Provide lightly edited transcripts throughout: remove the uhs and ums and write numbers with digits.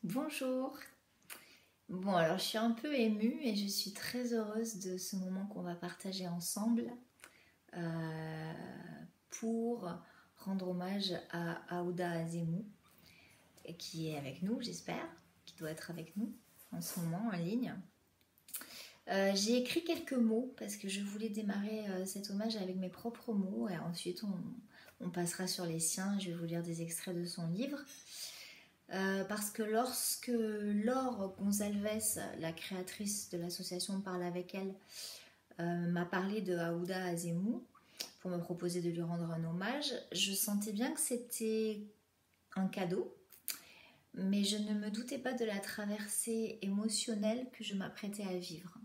Bonjour. Bon, alors je suis un peu émue et je suis très heureuse de ce moment qu'on va partager ensemble euh, pour rendre hommage à Aouda Azemou, qui est avec nous, j'espère, qui doit être avec nous en ce moment en ligne. J'ai écrit quelques mots parce que je voulais démarrer cet hommage avec mes propres mots et ensuite on passera sur les siens. Je vais vous lire des extraits de son livre. Parce que lorsque Laure Gonzalez, la créatrice de l'association Parle avec elle, m'a parlé de Aouda Azemou pour me proposer de lui rendre un hommage, je sentais bien que c'était un cadeau, mais je ne me doutais pas de la traversée émotionnelle que je m'apprêtais à vivre.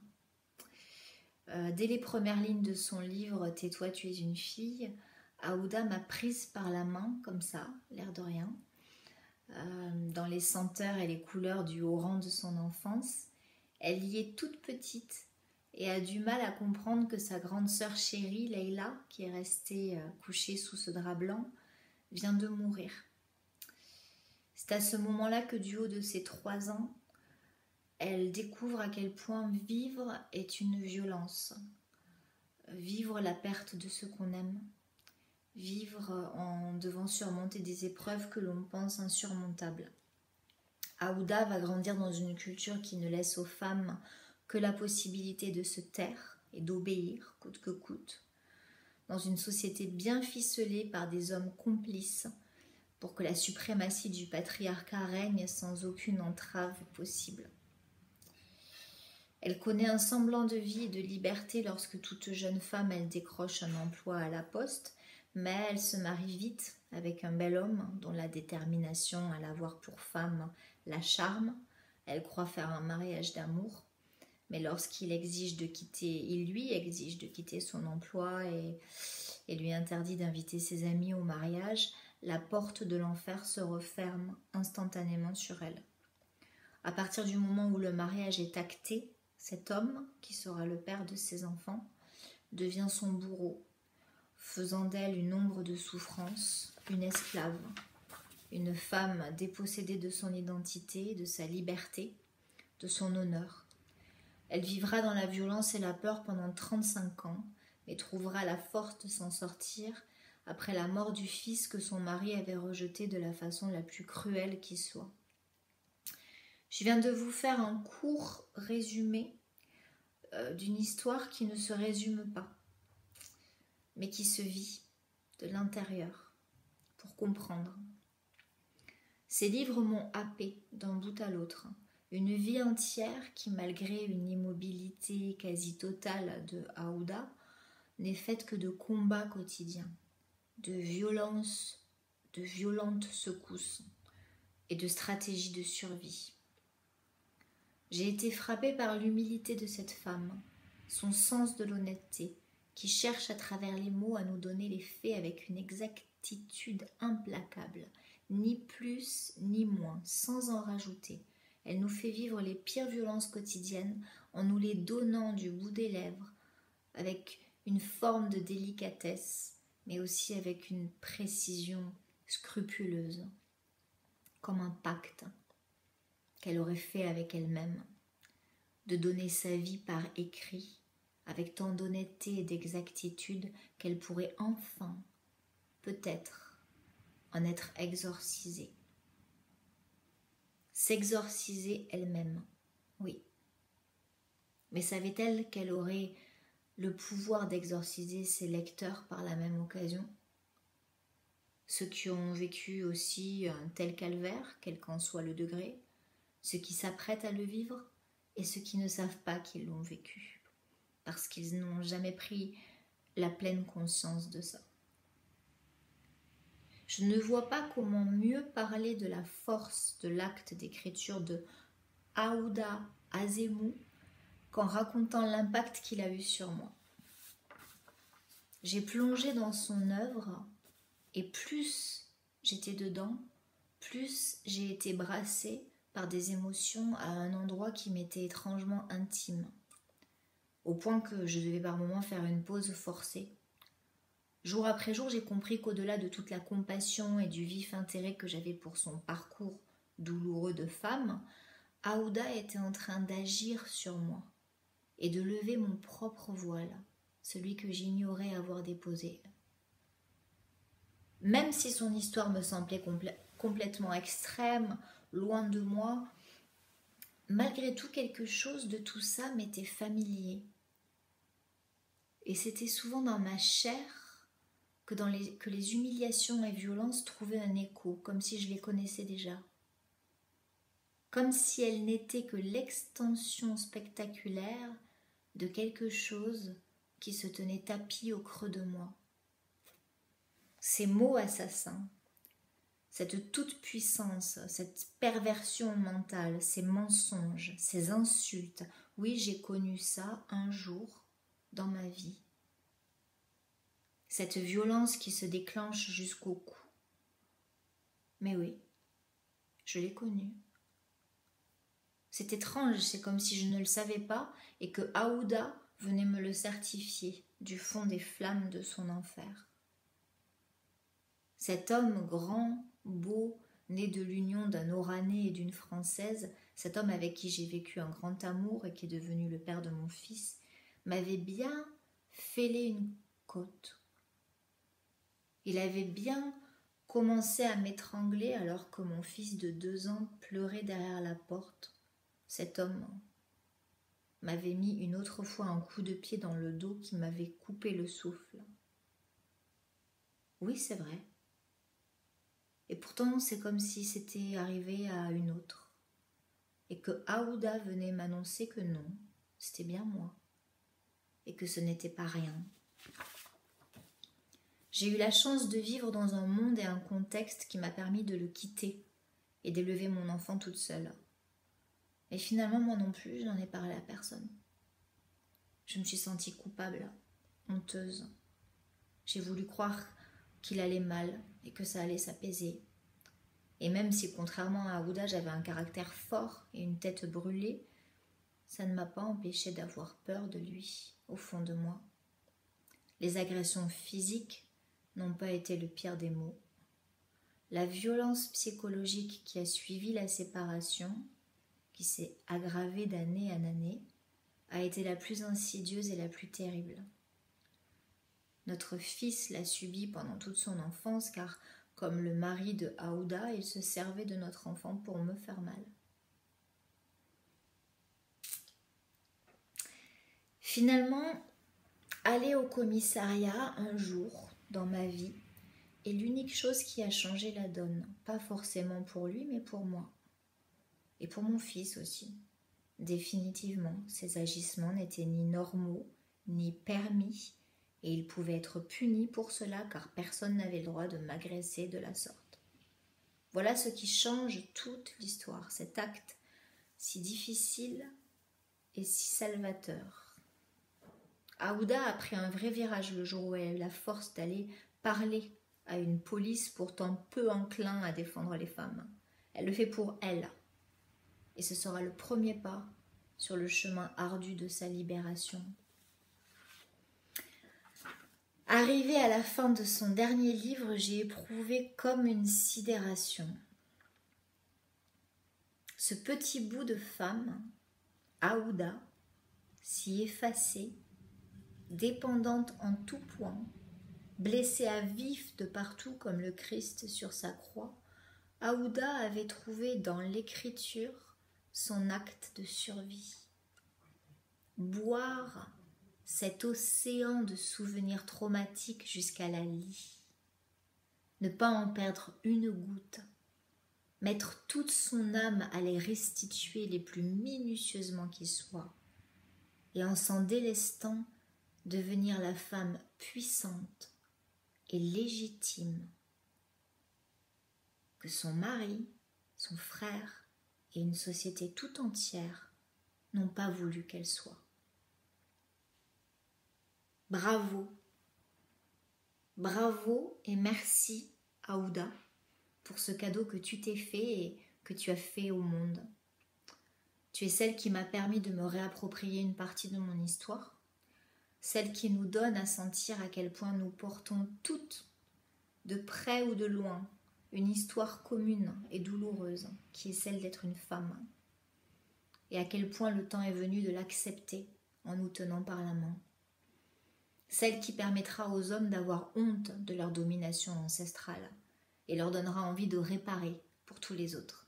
Dès les premières lignes de son livre Tais-toi, tu es une fille, Aouda m'a prise par la main, comme ça, l'air de rien, dans les senteurs et les couleurs du haut rang de son enfance. Elle y est toute petite et a du mal à comprendre que sa grande sœur chérie, Leïla, qui est restée couchée sous ce drap blanc, vient de mourir. C'est à ce moment-là que du haut de ses 3 ans, elle découvre à quel point vivre est une violence. Vivre la perte de ce qu'on aime. Vivre en devant surmonter des épreuves que l'on pense insurmontables. Aouda va grandir dans une culture qui ne laisse aux femmes que la possibilité de se taire et d'obéir coûte que coûte, dans une société bien ficelée par des hommes complices pour que la suprématie du patriarcat règne sans aucune entrave possible. Elle connaît un semblant de vie et de liberté lorsque toute jeune femme elle décroche un emploi à la poste, mais elle se marie vite avec un bel homme dont la détermination à l'avoir pour femme la charme. Elle croit faire un mariage d'amour, mais lorsqu'il exige de quitter, il lui exige de quitter son emploi et lui interdit d'inviter ses amis au mariage, la porte de l'enfer se referme instantanément sur elle. À partir du moment où le mariage est acté, cet homme, qui sera le père de ses enfants, devient son bourreau, faisant d'elle une ombre de souffrance, une esclave, une femme dépossédée de son identité, de sa liberté, de son honneur. Elle vivra dans la violence et la peur pendant 35 ans, mais trouvera la force de s'en sortir après la mort du fils que son mari avait rejeté de la façon la plus cruelle qui soit. Je viens de vous faire un court résumé d'une histoire qui ne se résume pas, mais qui se vit de l'intérieur, pour comprendre. Ces livres m'ont happé d'un bout à l'autre. Une vie entière qui, malgré une immobilité quasi totale de Aouda, n'est faite que de combats quotidiens, de violences, de violentes secousses et de stratégies de survie. J'ai été frappée par l'humilité de cette femme, son sens de l'honnêteté, qui cherche à travers les mots à nous donner les faits avec une exactitude implacable, ni plus ni moins, sans en rajouter. Elle nous fait vivre les pires violences quotidiennes en nous les donnant du bout des lèvres, avec une forme de délicatesse, mais aussi avec une précision scrupuleuse, comme un pacte qu'elle aurait fait avec elle-même, de donner sa vie par écrit, avec tant d'honnêteté et d'exactitude qu'elle pourrait enfin, peut-être, en être exorcisée. S'exorciser elle-même, oui. Mais savait-elle qu'elle aurait le pouvoir d'exorciser ses lecteurs par la même occasion? Ceux qui ont vécu aussi un tel calvaire, quel qu'en soit le degré, ceux qui s'apprêtent à le vivre et ceux qui ne savent pas qu'ils l'ont vécu, parce qu'ils n'ont jamais pris la pleine conscience de ça. Je ne vois pas comment mieux parler de la force de l'acte d'écriture de Aouda Azemou qu'en racontant l'impact qu'il a eu sur moi. J'ai plongé dans son œuvre et plus j'étais dedans, plus j'ai été brassée par des émotions à un endroit qui m'était étrangement intime, au point que je devais par moments faire une pause forcée. Jour après jour, j'ai compris qu'au-delà de toute la compassion et du vif intérêt que j'avais pour son parcours douloureux de femme, Aouda était en train d'agir sur moi et de lever mon propre voile, celui que j'ignorais avoir déposé. Même si son histoire me semblait complètement extrême, loin de moi, malgré tout quelque chose de tout ça m'était familier. Et c'était souvent dans ma chair que les humiliations et violences trouvaient un écho, comme si je les connaissais déjà. Comme si elles n'étaient que l'extension spectaculaire de quelque chose qui se tenait tapi au creux de moi. Ces mots assassins, cette toute-puissance, cette perversion mentale, ces mensonges, ces insultes, oui, j'ai connu ça un jour dans ma vie. Cette violence qui se déclenche jusqu'au cou. Mais oui, je l'ai connue. C'est étrange, c'est comme si je ne le savais pas et que Aouda venait me le certifier du fond des flammes de son enfer. Cet homme grand, beau, né de l'union d'un Oranais et d'une Française, cet homme avec qui j'ai vécu un grand amour et qui est devenu le père de mon fils, m'avait bien fêlé une côte. Il avait bien commencé à m'étrangler alors que mon fils de 2 ans pleurait derrière la porte. Cet homme m'avait mis une autre fois un coup de pied dans le dos qui m'avait coupé le souffle. Oui, c'est vrai. Et pourtant, c'est comme si c'était arrivé à une autre. Et que Aouda venait m'annoncer que non, c'était bien moi. Et que ce n'était pas rien. J'ai eu la chance de vivre dans un monde et un contexte qui m'a permis de le quitter et d'élever mon enfant toute seule. Et finalement, moi non plus, je n'en ai parlé à personne. Je me suis sentie coupable, honteuse. J'ai voulu croire qu'il allait mal et que ça allait s'apaiser. Et même si, contrairement à Aouda, j'avais un caractère fort et une tête brûlée, ça ne m'a pas empêché d'avoir peur de lui, au fond de moi. Les agressions physiques n'ont pas été le pire des maux. La violence psychologique qui a suivi la séparation, qui s'est aggravée d'année en année, a été la plus insidieuse et la plus terrible. Notre fils l'a subie pendant toute son enfance car, comme le mari de Aouda, il se servait de notre enfant pour me faire mal. Finalement, aller au commissariat un jour dans ma vie est l'unique chose qui a changé la donne. Pas forcément pour lui, mais pour moi. Et pour mon fils aussi. Définitivement, ces agissements n'étaient ni normaux, ni permis, et il pouvait être puni pour cela car personne n'avait le droit de m'agresser de la sorte. Voilà ce qui change toute l'histoire, cet acte si difficile et si salvateur. Aouda a pris un vrai virage le jour où elle a eu la force d'aller parler à une police pourtant peu enclin à défendre les femmes. Elle le fait pour elle. Et ce sera le premier pas sur le chemin ardu de sa libération. Arrivée à la fin de son dernier livre, j'ai éprouvé comme une sidération. Ce petit bout de femme, Aouda, si effacée, dépendante en tout point, blessée à vif de partout comme le Christ sur sa croix, Aouda avait trouvé dans l'écriture son acte de survie. Boire cet océan de souvenirs traumatiques jusqu'à la lie. Ne pas en perdre une goutte. Mettre toute son âme à les restituer les plus minutieusement qui soient. Et en s'en délestant, devenir la femme puissante et légitime que son mari, son frère et une société tout entière n'ont pas voulu qu'elle soit. Bravo, bravo et merci Aouda pour ce cadeau que tu t'es fait et que tu as fait au monde. Tu es celle qui m'a permis de me réapproprier une partie de mon histoire, celle qui nous donne à sentir à quel point nous portons toutes, de près ou de loin, une histoire commune et douloureuse qui est celle d'être une femme. Et à quel point le temps est venu de l'accepter en nous tenant par la main. Celle qui permettra aux hommes d'avoir honte de leur domination ancestrale et leur donnera envie de réparer pour tous les autres.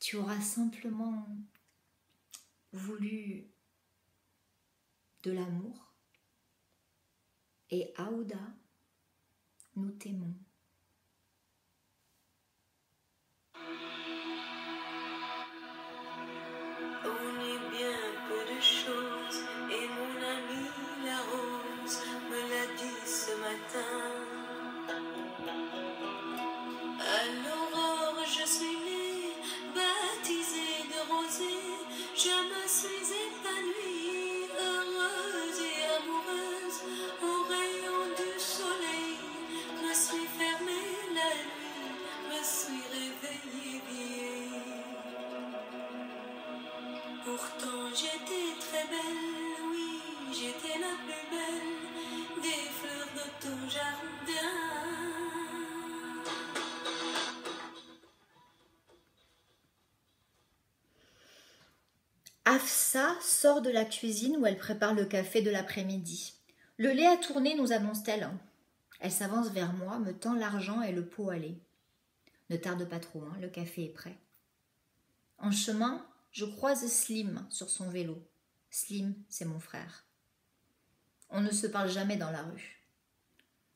Tu auras simplement voulu de l'amour et Aouda, nous t'aimons. On est bien peu de choses et mon ami la rose me l'a dit ce matin. À l'aurore je suis née, baptisée de rosée, je me suis épanouie, heureuse et amoureuse, au rayon du soleil, me suis fermée la nuit, me suis réveillée vieille. Pourtant j'étais très belle, oui, j'étais la plus belle des fleurs de ton jardin. Hafsa sort de la cuisine où elle prépare le café de l'après-midi. Le lait a tourné, nous annonce-t-elle. Elle s'avance vers moi, me tend l'argent et le pot à lait. Ne tarde pas trop, le café est prêt. En chemin, je croise Slim sur son vélo. Slim, c'est mon frère. On ne se parle jamais dans la rue.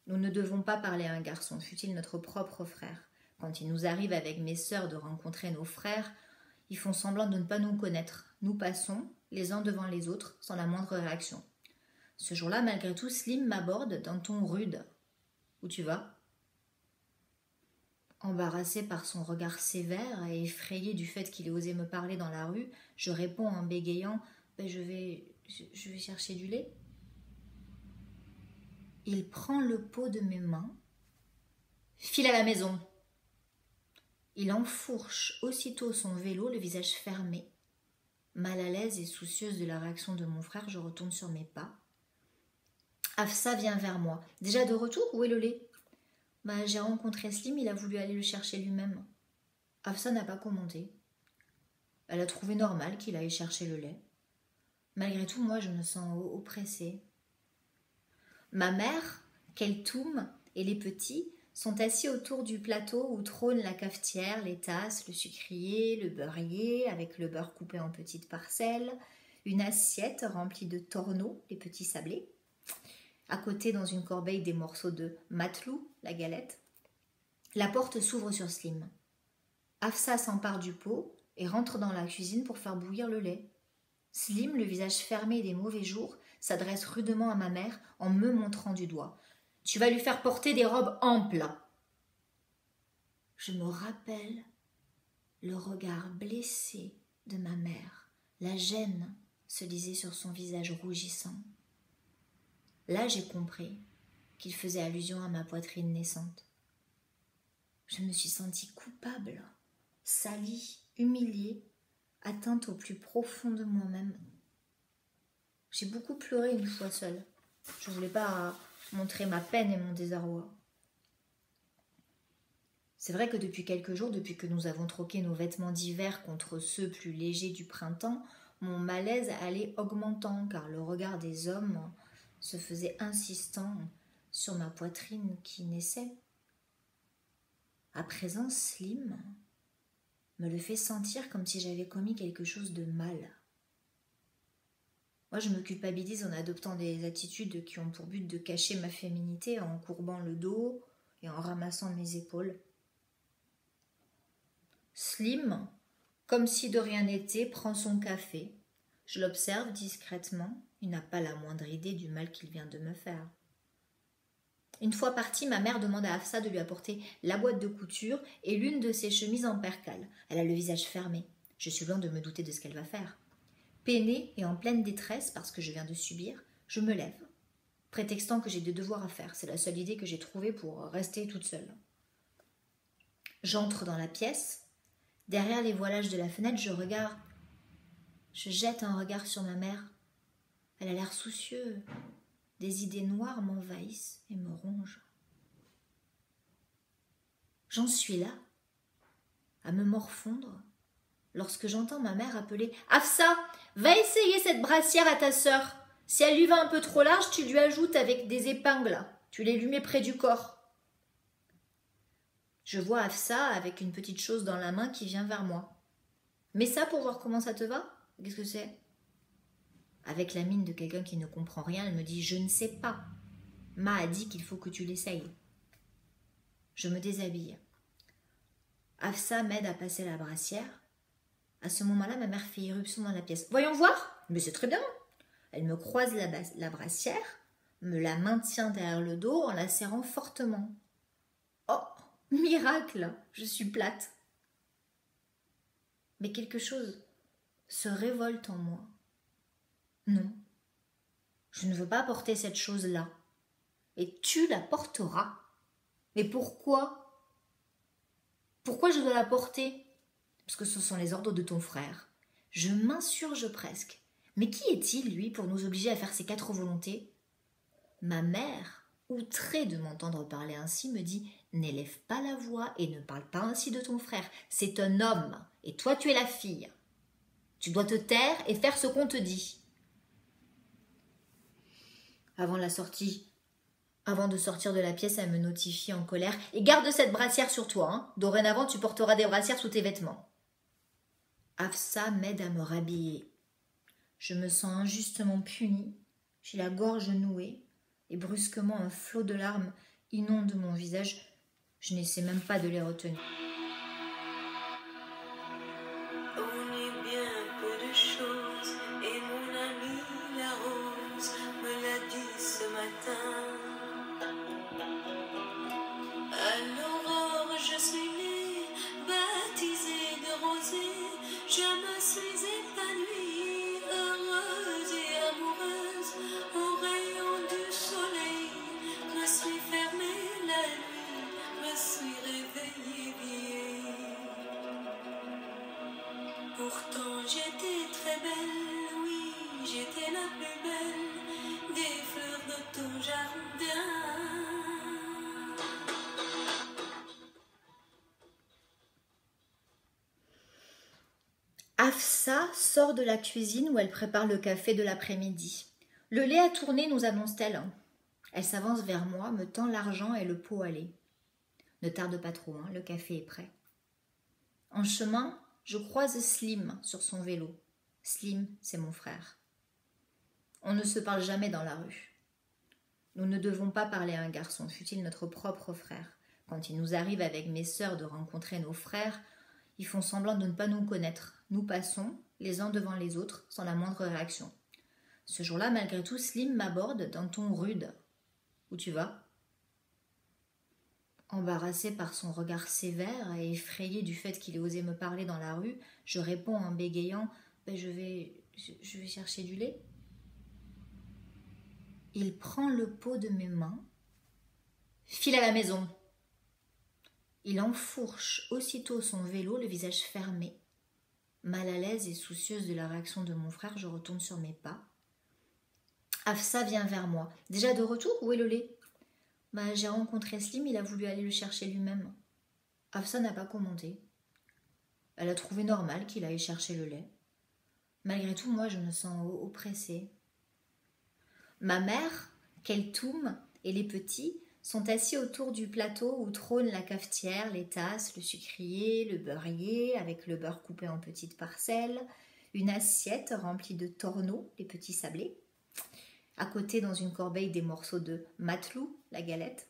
Nous ne devons pas parler à un garçon, fût-il notre propre frère. Quand il nous arrive avec mes sœurs de rencontrer nos frères, ils font semblant de ne pas nous connaître. Nous passons, les uns devant les autres, sans la moindre réaction. Ce jour-là, malgré tout, Slim m'aborde d'un ton rude. « Où tu vas ?» Embarrassée par son regard sévère et effrayée du fait qu'il ait osé me parler dans la rue, je réponds en bégayant « Je vais chercher du lait. » Il prend le pot de mes mains. « File à la maison !» Il enfourche aussitôt son vélo, le visage fermé. Mal à l'aise et soucieuse de la réaction de mon frère, je retourne sur mes pas. Hafsa vient vers moi. « Déjà de retour ? Où est le lait ?» J'ai rencontré Slim, il a voulu aller le chercher lui-même. Hafsa n'a pas commenté. Elle a trouvé normal qu'il aille chercher le lait. Malgré tout, moi, je me sens oppressée. Ma mère, Keltoum et les petits sont assis autour du plateau où trône la cafetière, les tasses, le sucrier, le beurrier, avec le beurre coupé en petites parcelles, une assiette remplie de torneaux, les petits sablés. À côté, dans une corbeille, des morceaux de matelou, la galette. La porte s'ouvre sur Slim. Hafsa s'empare du pot et rentre dans la cuisine pour faire bouillir le lait. Slim, le visage fermé des mauvais jours, s'adresse rudement à ma mère en me montrant du doigt. « Tu vas lui faire porter des robes amples !» Je me rappelle le regard blessé de ma mère. La gêne se lisait sur son visage rougissant. Là, j'ai compris qu'il faisait allusion à ma poitrine naissante. Je me suis sentie coupable, salie, humiliée, atteinte au plus profond de moi-même. J'ai beaucoup pleuré une fois seule. Je ne voulais pas montrer ma peine et mon désarroi. C'est vrai que depuis quelques jours, depuis que nous avons troqué nos vêtements d'hiver contre ceux plus légers du printemps, mon malaise allait augmentant car le regard des hommes se faisait insistant sur ma poitrine qui naissait. À présent, Slim me le fait sentir comme si j'avais commis quelque chose de mal. Moi, je me culpabilise en adoptant des attitudes qui ont pour but de cacher ma féminité en courbant le dos et en ramassant mes épaules. Slim, comme si de rien n'était, prend son café. Je l'observe discrètement. Il n'a pas la moindre idée du mal qu'il vient de me faire. Une fois partie, ma mère demande à Hafsa de lui apporter la boîte de couture et l'une de ses chemises en percale. Elle a le visage fermé. Je suis loin de me douter de ce qu'elle va faire. Peinée et en pleine détresse parce que je viens de subir, je me lève, prétextant que j'ai des devoirs à faire. C'est la seule idée que j'ai trouvée pour rester toute seule. J'entre dans la pièce. Derrière les voilages de la fenêtre, je regarde. Je jette un regard sur ma mère. Elle a l'air soucieuse. Des idées noires m'envahissent et me rongent. J'en suis là, à me morfondre, lorsque j'entends ma mère appeler « Afsa, va essayer cette brassière à ta sœur. Si elle lui va un peu trop large, tu lui ajoutes avec des épingles. Tu les lui mets près du corps. » Je vois Afsa avec une petite chose dans la main qui vient vers moi. « Mets ça pour voir comment ça te va. Qu'est-ce que c'est ?» Avec la mine de quelqu'un qui ne comprend rien, elle me dit « Je ne sais pas. Ma a dit qu'il faut que tu l'essayes. » Je me déshabille. Afsa m'aide à passer la brassière. À ce moment-là, ma mère fait irruption dans la pièce. « Voyons voir !» « Mais c'est très bien !» Elle me croise la brassière, me la maintient derrière le dos en la serrant fortement. Oh, miracle, je suis plate. Mais quelque chose se révolte en moi. Non, je ne veux pas porter cette chose-là. Et tu la porteras. Mais pourquoi ? Pourquoi je dois la porter ? Parce que ce sont les ordres de ton frère. Je m'insurge presque. Mais qui est-il, lui, pour nous obliger à faire ces 4 volontés ? Ma mère, outrée de m'entendre parler ainsi, me dit « N'élève pas la voix et ne parle pas ainsi de ton frère. C'est un homme, et toi tu es la fille. Tu dois te taire et faire ce qu'on te dit. » Avant de sortir de la pièce, elle me notifie en colère « Et garde cette brassière sur toi, hein. Dorénavant tu porteras des brassières sous tes vêtements. » Afsa m'aide à me rhabiller. Je me sens injustement punie, j'ai la gorge nouée, et brusquement un flot de larmes inonde mon visage. Je n'essaie même pas de les retenir. On est bien peu de choses, et mon amie la rose me l'a dit ce matin. À l'aurore je suis née, baptisée de rosée, je me suis épanouie, heureuse et amoureuse, au rayon du soleil, me suis fermée la nuit, me suis réveillée vieille. Pourtant j'étais très belle, oui, j'étais la plus belle des fleurs de ton jardin. Afsa sort de la cuisine où elle prépare le café de l'après-midi. « Le lait a tourné, nous annonce-t-elle. » Elle s'avance vers moi, me tend l'argent et le pot à lait. « Ne tarde pas trop, hein, le café est prêt. » En chemin, je croise Slim sur son vélo. Slim, c'est mon frère. On ne se parle jamais dans la rue. Nous ne devons pas parler à un garçon, fût-il notre propre frère. Quand il nous arrive avec mes sœurs de rencontrer nos frères, ils font semblant de ne pas nous connaître. Nous passons, les uns devant les autres, sans la moindre réaction. Ce jour-là, malgré tout, Slim m'aborde d'un ton rude. « Où tu vas ?» Embarrassée par son regard sévère et effrayée du fait qu'il ait osé me parler dans la rue, je réponds en bégayant « Je vais chercher du lait. » Il prend le pot de mes mains. « File à la maison !» Il enfourche aussitôt son vélo, le visage fermé. Mal à l'aise et soucieuse de la réaction de mon frère, je retourne sur mes pas. Afsa vient vers moi. « Déjà de retour ? Où est le lait ?» J'ai rencontré Slim, il a voulu aller le chercher lui-même. Afsa n'a pas commenté. Elle a trouvé normal qu'il aille chercher le lait. Malgré tout, moi, je me sens oppressée. Ma mère, Keltoum et les petits sont assis autour du plateau où trône la cafetière, les tasses, le sucrier, le beurrier avec le beurre coupé en petites parcelles, une assiette remplie de torneaux, les petits sablés. À côté, dans une corbeille, des morceaux de matelou, la galette.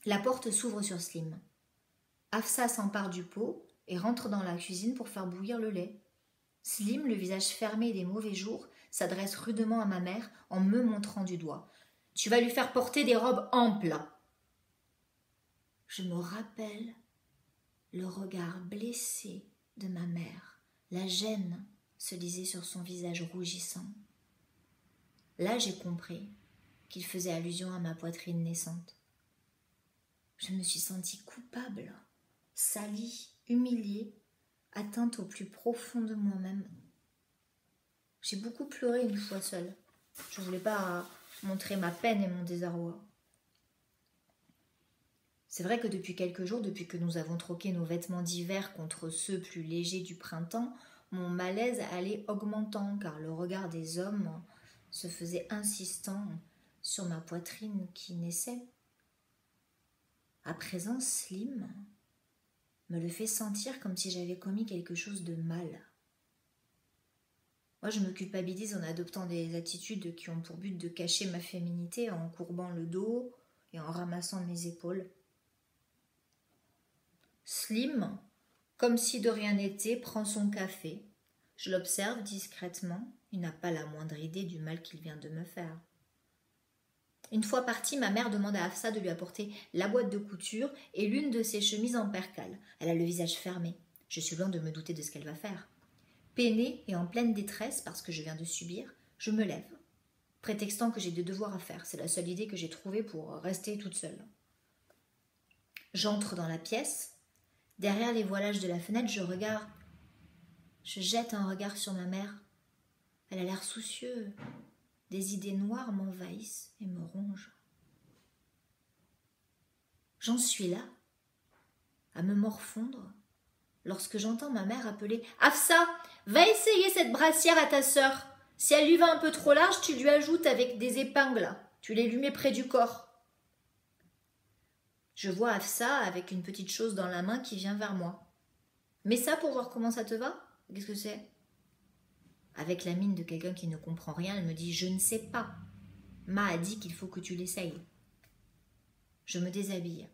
La porte s'ouvre sur Slim. Afsa s'empare du pot et rentre dans la cuisine pour faire bouillir le lait. Slim, le visage fermé des mauvais jours, s'adresse rudement à ma mère en me montrant du doigt. « Tu vas lui faire porter des robes amples !» Je me rappelle le regard blessé de ma mère. La gêne se lisait sur son visage rougissant. Là, j'ai compris qu'il faisait allusion à ma poitrine naissante. Je me suis sentie coupable, salie, humiliée, atteinte au plus profond de moi-même. J'ai beaucoup pleuré une fois seule. Je ne voulais pas montrer ma peine et mon désarroi. C'est vrai que depuis quelques jours, depuis que nous avons troqué nos vêtements d'hiver contre ceux plus légers du printemps, mon malaise allait augmentant car le regard des hommes se faisait insistant sur ma poitrine qui naissait. À présent, Slim me le fait sentir comme si j'avais commis quelque chose de mal. Moi, je me culpabilise en adoptant des attitudes qui ont pour but de cacher ma féminité en courbant le dos et en ramassant mes épaules. Slim, comme si de rien n'était, prend son café. Je l'observe discrètement. Il n'a pas la moindre idée du mal qu'il vient de me faire. Une fois partie, ma mère demande à Hafsa de lui apporter la boîte de couture et l'une de ses chemises en percale. Elle a le visage fermé. Je suis loin de me douter de ce qu'elle va faire. Peinée et en pleine détresse parce que je viens de subir, je me lève, prétextant que j'ai des devoirs à faire. C'est la seule idée que j'ai trouvée pour rester toute seule. J'entre dans la pièce. Derrière les voilages de la fenêtre, je jette un regard sur ma mère. Elle a l'air soucieuse. Des idées noires m'envahissent et me rongent. J'en suis là, à me morfondre, lorsque j'entends ma mère appeler « Hafsa, va essayer cette brassière à ta sœur. Si elle lui va un peu trop large, tu lui ajoutes avec des épingles. Tu les lui mets près du corps. » Je vois Hafsa avec une petite chose dans la main qui vient vers moi. « Mets ça pour voir comment ça te va ? Qu'est-ce que c'est ?» Avec la mine de quelqu'un qui ne comprend rien, elle me dit « Je ne sais pas. Ma a dit qu'il faut que tu l'essayes. » Je me déshabille.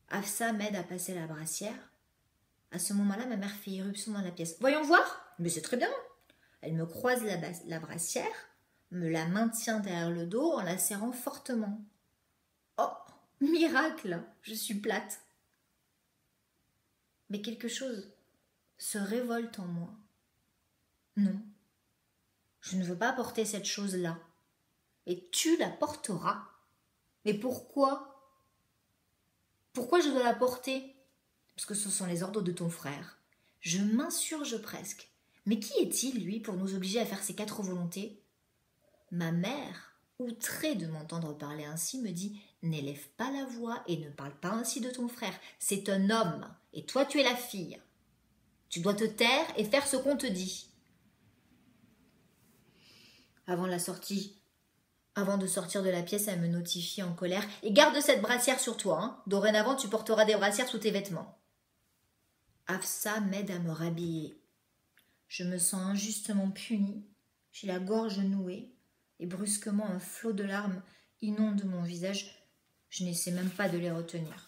Hafsa m'aide à passer la brassière. À ce moment-là, ma mère fait irruption dans la pièce. « Voyons voir !» Mais c'est très bien. Elle me croise la brassière, me la maintient derrière le dos en la serrant fortement. Oh, miracle, je suis plate. Mais quelque chose se révolte en moi. Non, je ne veux pas porter cette chose-là. Et tu la porteras. Mais pourquoi ? Pourquoi je dois la porter ? Parce que ce sont les ordres de ton frère. Je m'insurge presque. Mais qui est-il, lui, pour nous obliger à faire ces 4 volontés ? Ma mère, outrée de m'entendre parler ainsi, me dit « N'élève pas la voix et ne parle pas ainsi de ton frère. C'est un homme, et toi tu es la fille. Tu dois te taire et faire ce qu'on te dit. » Avant de sortir de la pièce, elle me notifie en colère « Et garde cette brassière sur toi, hein. Dorénavant, tu porteras des brassières sous tes vêtements. » Hafsa m'aide à me rhabiller. Je me sens injustement punie, j'ai la gorge nouée, et brusquement un flot de larmes inonde mon visage. Je n'essaie même pas de les retenir.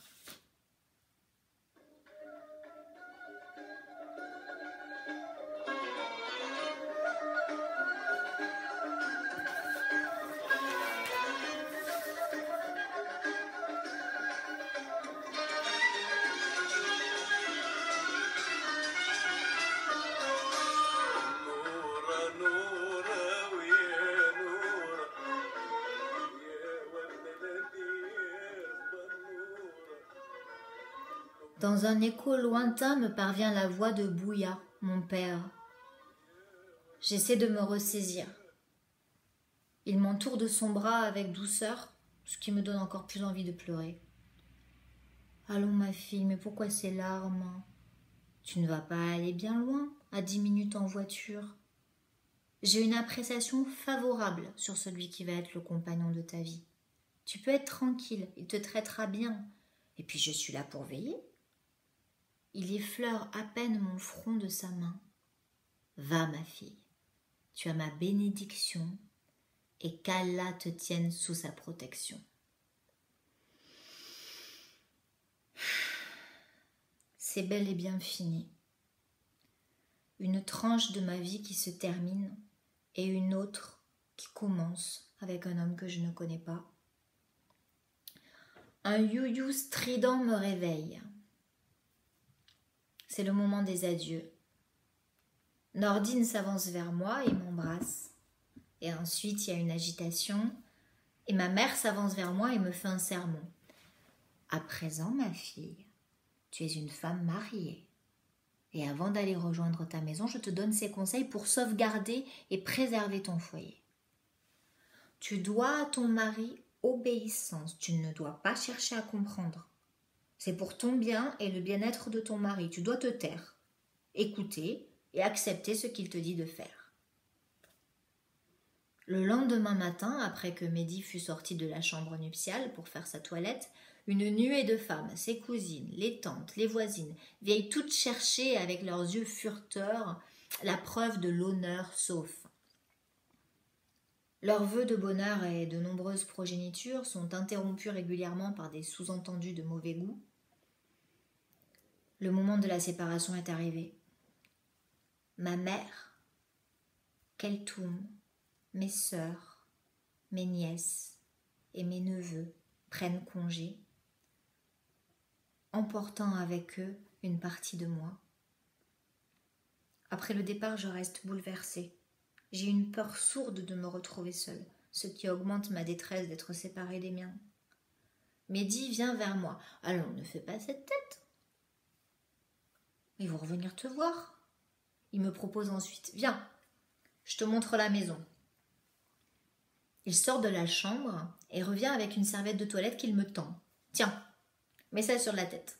Dans un écho lointain me parvient la voix de Bouya, mon père. J'essaie de me ressaisir. Il m'entoure de son bras avec douceur, ce qui me donne encore plus envie de pleurer. « Allons ma fille, mais pourquoi ces larmes ? Tu ne vas pas aller bien loin, à 10 minutes en voiture. J'ai une appréciation favorable sur celui qui va être le compagnon de ta vie. Tu peux être tranquille, il te traitera bien. Et puis je suis là pour veiller. » Il effleure à peine mon front de sa main. « Va, ma fille, tu as ma bénédiction et qu'Allah te tienne sous sa protection. » C'est bel et bien fini. Une tranche de ma vie qui se termine et une autre qui commence avec un homme que je ne connais pas. Un you-you strident me réveille. C'est le moment des adieux. Nordine s'avance vers moi et m'embrasse. Et ensuite, il y a une agitation. Et ma mère s'avance vers moi et me fait un sermon. « À présent, ma fille, tu es une femme mariée. Et avant d'aller rejoindre ta maison, je te donne ces conseils pour sauvegarder et préserver ton foyer. Tu dois à ton mari obéissance. Tu ne dois pas chercher à comprendre. C'est pour ton bien et le bien-être de ton mari. Tu dois te taire, écouter et accepter ce qu'il te dit de faire. Le lendemain matin, après que Mehdi fut sorti de la chambre nuptiale pour faire sa toilette, une nuée de femmes, ses cousines, les tantes, les voisines, viennent toutes chercher avec leurs yeux furteurs la preuve de l'honneur sauf. Leurs vœux de bonheur et de nombreuses progénitures sont interrompus régulièrement par des sous-entendus de mauvais goût. Le moment de la séparation est arrivé. Ma mère, Keltoum, mes sœurs, mes nièces et mes neveux prennent congé, emportant avec eux une partie de moi. Après le départ, je reste bouleversée. J'ai une peur sourde de me retrouver seule, ce qui augmente ma détresse d'être séparée des miens. Mehdi vient vers moi. Allons, ne fais pas cette tête. Ils vont revenir te voir. Il me propose ensuite. Viens, je te montre la maison. Il sort de la chambre et revient avec une serviette de toilette qu'il me tend. Tiens, mets ça sur la tête.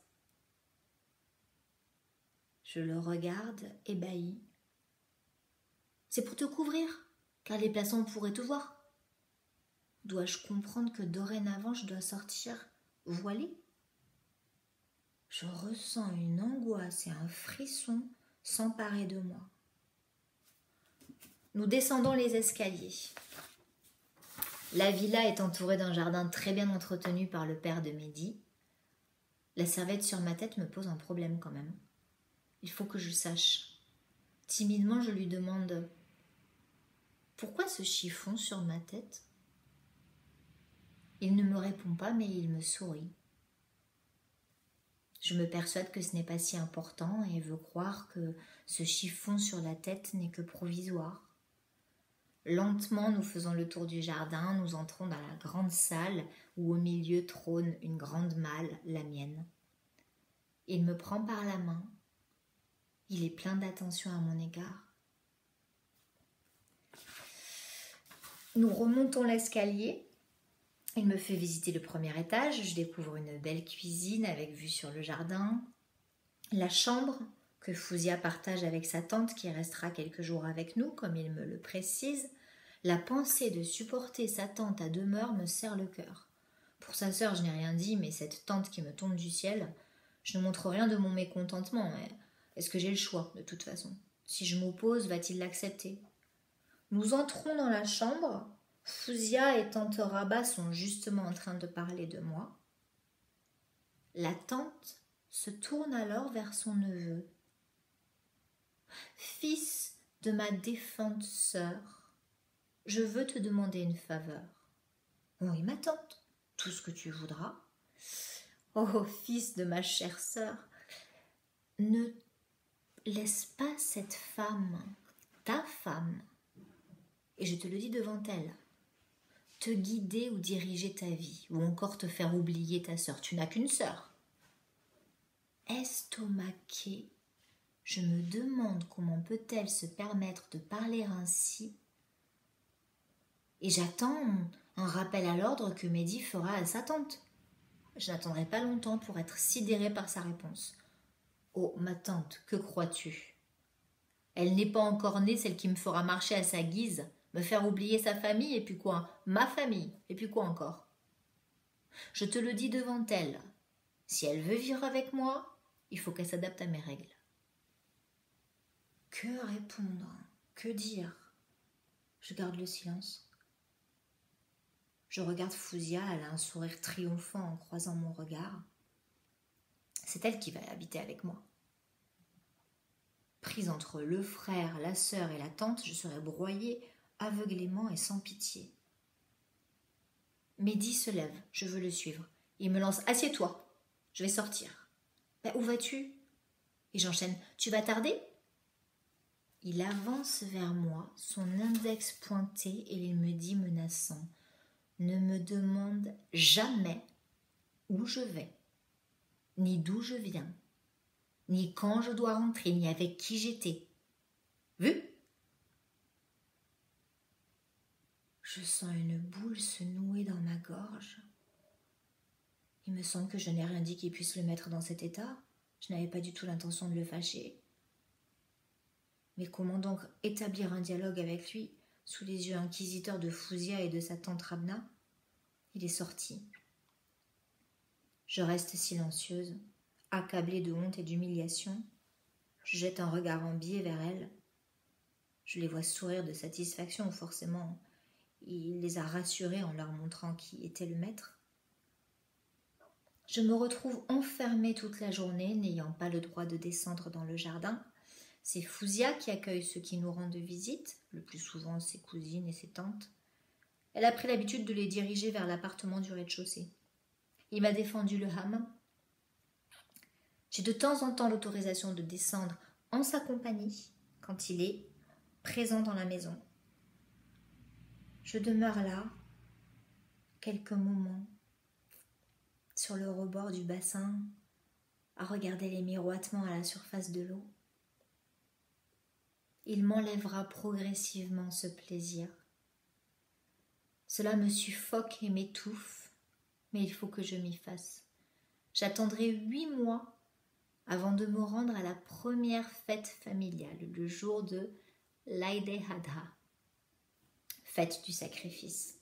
Je le regarde, ébahi. C'est pour te couvrir, car les passants pourraient te voir. Dois-je comprendre que dorénavant je dois sortir voilée ? Je ressens une angoisse et un frisson s'emparer de moi. Nous descendons les escaliers. La villa est entourée d'un jardin très bien entretenu par le père de Mehdi. La serviette sur ma tête me pose un problème quand même. Il faut que je sache. Timidement, je lui demande « Pourquoi ce chiffon sur ma tête ?» Il ne me répond pas, mais il me sourit. Je me persuade que ce n'est pas si important et veux croire que ce chiffon sur la tête n'est que provisoire. Lentement, nous faisons le tour du jardin, nous entrons dans la grande salle où au milieu trône une grande malle, la mienne. Il me prend par la main. Il est plein d'attention à mon égard. Nous remontons l'escalier. Il me fait visiter le premier étage. Je découvre une belle cuisine avec vue sur le jardin. La chambre que Fouzia partage avec sa tante qui restera quelques jours avec nous, comme il me le précise. La pensée de supporter sa tante à demeure me serre le cœur. Pour sa sœur, je n'ai rien dit, mais cette tante qui me tombe du ciel, je ne montre rien de mon mécontentement. Mais est-ce que j'ai le choix, de toute façon ? Si je m'oppose, va-t-il l'accepter ? Nous entrons dans la chambre. Fouzia et tante Rabat sont justement en train de parler de moi. La tante se tourne alors vers son neveu. « Fils de ma défunte sœur, je veux te demander une faveur. »« Oui, ma tante, tout ce que tu voudras. »« Oh, fils de ma chère sœur, ne laisse pas cette femme, ta femme, et je te le dis devant elle, te guider ou diriger ta vie, ou encore te faire oublier ta sœur. Tu n'as qu'une sœur. » Estomaquée, je me demande comment peut-elle se permettre de parler ainsi, et j'attends un rappel à l'ordre que Mehdi fera à sa tante. Je n'attendrai pas longtemps pour être sidérée par sa réponse. « Oh, ma tante, que crois-tu ? Elle n'est pas encore née, celle qui me fera marcher à sa guise, me faire oublier sa famille, et puis quoi ? Ma famille, et puis quoi encore ? Je te le dis devant elle, si elle veut vivre avec moi, il faut qu'elle s'adapte à mes règles. » Que répondre ? Que dire ? Je garde le silence. Je regarde Fouzia, elle a un sourire triomphant en croisant mon regard. C'est elle qui va habiter avec moi. Prise entre le frère, la sœur et la tante, je serai broyée aveuglément et sans pitié. Mehdi se lève, je veux le suivre. Il me lance « Assieds-toi, je vais sortir. »« Où vas-tu » Et j'enchaîne « Tu vas tarder ?» Il avance vers moi, son index pointé, et il me dit menaçant « Ne me demande jamais où je vais, ni d'où je viens, ni quand je dois rentrer, ni avec qui j'étais. Vu ?» Je sens une boule se nouer dans ma gorge. Il me semble que je n'ai rien dit qui puisse le mettre dans cet état. Je n'avais pas du tout l'intention de le fâcher. Mais comment donc établir un dialogue avec lui sous les yeux inquisiteurs de Fouzia et de sa tante Rabna? Il est sorti. Je reste silencieuse, accablée de honte et d'humiliation. Je jette un regard en biais vers elle. Je les vois sourire de satisfaction, forcément. Il les a rassurés en leur montrant qui était le maître. Je me retrouve enfermée toute la journée, n'ayant pas le droit de descendre dans le jardin. C'est Fouzia qui accueille ceux qui nous rendent visite, le plus souvent ses cousines et ses tantes. Elle a pris l'habitude de les diriger vers l'appartement du rez-de-chaussée. Il m'a défendu le hammam. J'ai de temps en temps l'autorisation de descendre en sa compagnie quand il est présent dans la maison. Je demeure là, quelques moments, sur le rebord du bassin, à regarder les miroitements à la surface de l'eau. Il m'enlèvera progressivement ce plaisir. Cela me suffoque et m'étouffe, mais il faut que je m'y fasse. J'attendrai 8 mois avant de me rendre à la première fête familiale, le jour de l'Aïd el-Adha, fête du sacrifice.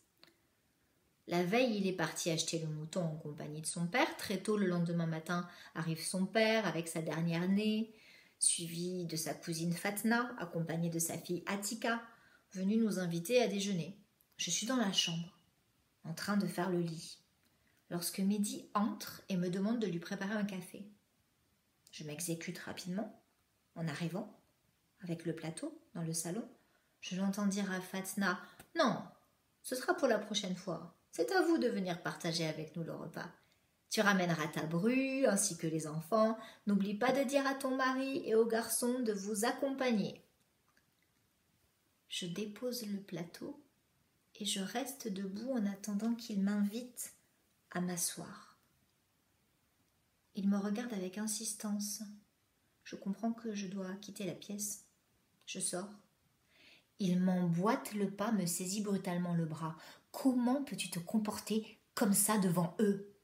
La veille, il est parti acheter le mouton en compagnie de son père. Très tôt, le lendemain matin, arrive son père avec sa dernière-née, suivi de sa cousine Fatna, accompagnée de sa fille Atika, venue nous inviter à déjeuner. Je suis dans la chambre, en train de faire le lit, lorsque Mehdi entre et me demande de lui préparer un café. Je m'exécute rapidement, en arrivant, avec le plateau, dans le salon. Je l'entends dire à Fatna « Non, ce sera pour la prochaine fois. C'est à vous de venir partager avec nous le repas. Tu ramèneras ta bru, ainsi que les enfants. N'oublie pas de dire à ton mari et aux garçons de vous accompagner. » Je dépose le plateau et je reste debout en attendant qu'il m'invite à m'asseoir. Il me regarde avec insistance. Je comprends que je dois quitter la pièce. Je sors. Il m'emboîte le pas, me saisit brutalement le bras. « Comment peux-tu te comporter comme ça devant eux ?»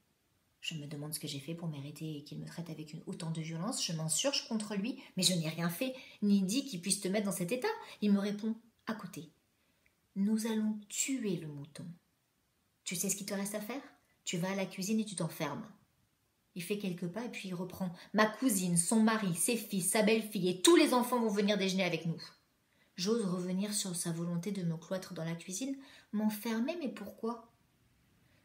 Je me demande ce que j'ai fait pour mériter qu'il me traite avec autant de violence. Je m'insurge contre lui, mais je n'ai rien fait, ni dit qu'il puisse te mettre dans cet état. Il me répond à côté. « Nous allons tuer le mouton. Tu sais ce qu'il te reste à faire ? Tu vas à la cuisine et tu t'enfermes. » Il fait quelques pas et puis il reprend. « Ma cousine, son mari, ses fils, sa belle-fille et tous les enfants vont venir déjeuner avec nous. » J'ose revenir sur sa volonté de me cloître dans la cuisine, m'enfermer, mais pourquoi ?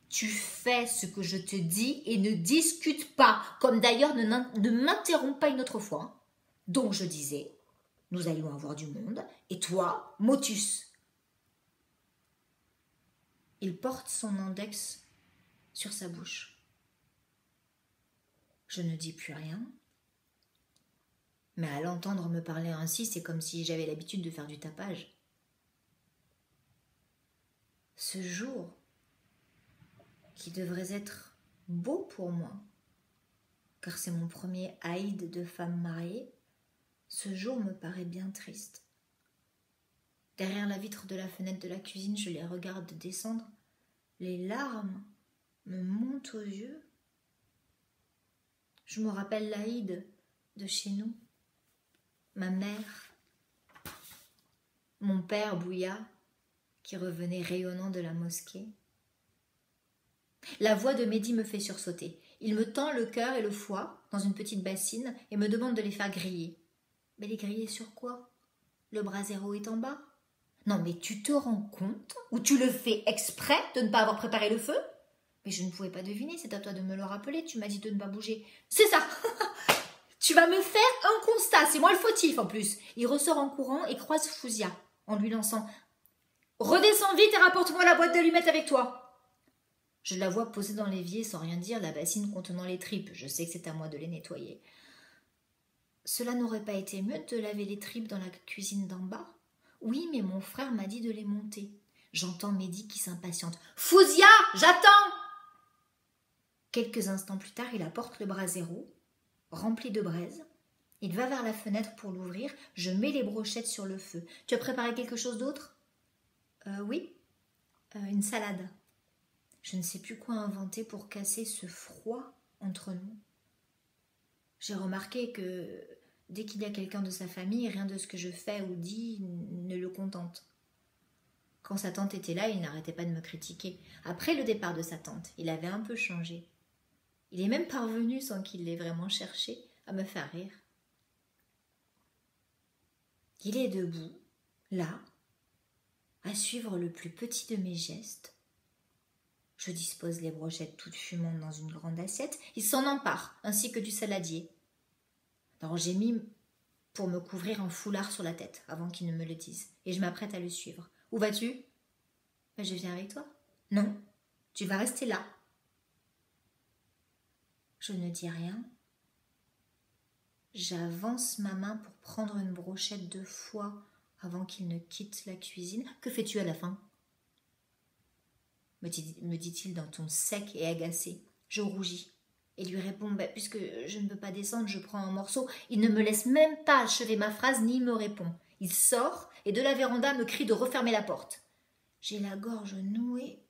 Tu fais ce que je te dis et ne discute pas, comme d'ailleurs ne m'interromps pas une autre fois. Donc je disais, nous allions avoir du monde, et toi, motus. Il porte son index sur sa bouche. Je ne dis plus rien. Mais à l'entendre me parler ainsi, c'est comme si j'avais l'habitude de faire du tapage. Ce jour, qui devrait être beau pour moi, car c'est mon premier Aïd de femme mariée, ce jour me paraît bien triste. Derrière la vitre de la fenêtre de la cuisine, je les regarde descendre. Les larmes me montent aux yeux. Je me rappelle l'Aïd de chez nous. Ma mère, mon père Bouya, qui revenait rayonnant de la mosquée. La voix de Mehdi me fait sursauter. Il me tend le cœur et le foie dans une petite bassine et me demande de les faire griller. Mais les griller sur quoi ? Le brasero est en bas. Non, mais tu te rends compte ? Ou tu le fais exprès de ne pas avoir préparé le feu ? Mais je ne pouvais pas deviner, c'est à toi de me le rappeler, tu m'as dit de ne pas bouger. C'est ça. Tu vas me faire un constat, c'est moi le fautif en plus. Il ressort en courant et croise Fouzia en lui lançant « Redescends vite et rapporte-moi la boîte d'allumettes avec toi !» Je la vois poser dans l'évier sans rien dire, la bassine contenant les tripes. Je sais que c'est à moi de les nettoyer. Cela n'aurait pas été mieux de laver les tripes dans la cuisine d'en bas ? Oui, mais mon frère m'a dit de les monter. J'entends Mehdi qui s'impatiente. « Fouzia, j'attends !» Quelques instants plus tard, il apporte le brasero, rempli de braise. Il va vers la fenêtre pour l'ouvrir. Je mets les brochettes sur le feu. Tu as préparé quelque chose d'autre ? Oui. une salade. Je ne sais plus quoi inventer pour casser ce froid entre nous. J'ai remarqué que dès qu'il y a quelqu'un de sa famille, rien de ce que je fais ou dis ne le contente. Quand sa tante était là, il n'arrêtait pas de me critiquer. Après le départ de sa tante, il avait un peu changé. Il est même parvenu, sans qu'il l'ait vraiment cherché, à me faire rire. Il est debout, là, à suivre le plus petit de mes gestes. Je dispose les brochettes toutes fumantes dans une grande assiette. Il s'en empare, ainsi que du saladier. Alors j'ai mis pour me couvrir un foulard sur la tête, avant qu'il ne me le dise, et je m'apprête à le suivre. Où vas-tu ? Je viens avec toi. Non, tu vas rester là. Je ne dis rien. J'avance ma main pour prendre une brochette de foie avant qu'il ne quitte la cuisine. Que fais-tu à la fin ? me dit-il d'un ton sec et agacé. Je rougis et lui réponds puisque je ne peux pas descendre, je prends un morceau. Il ne me laisse même pas achever ma phrase ni me répond. Il sort et de la véranda me crie de refermer la porte. J'ai la gorge nouée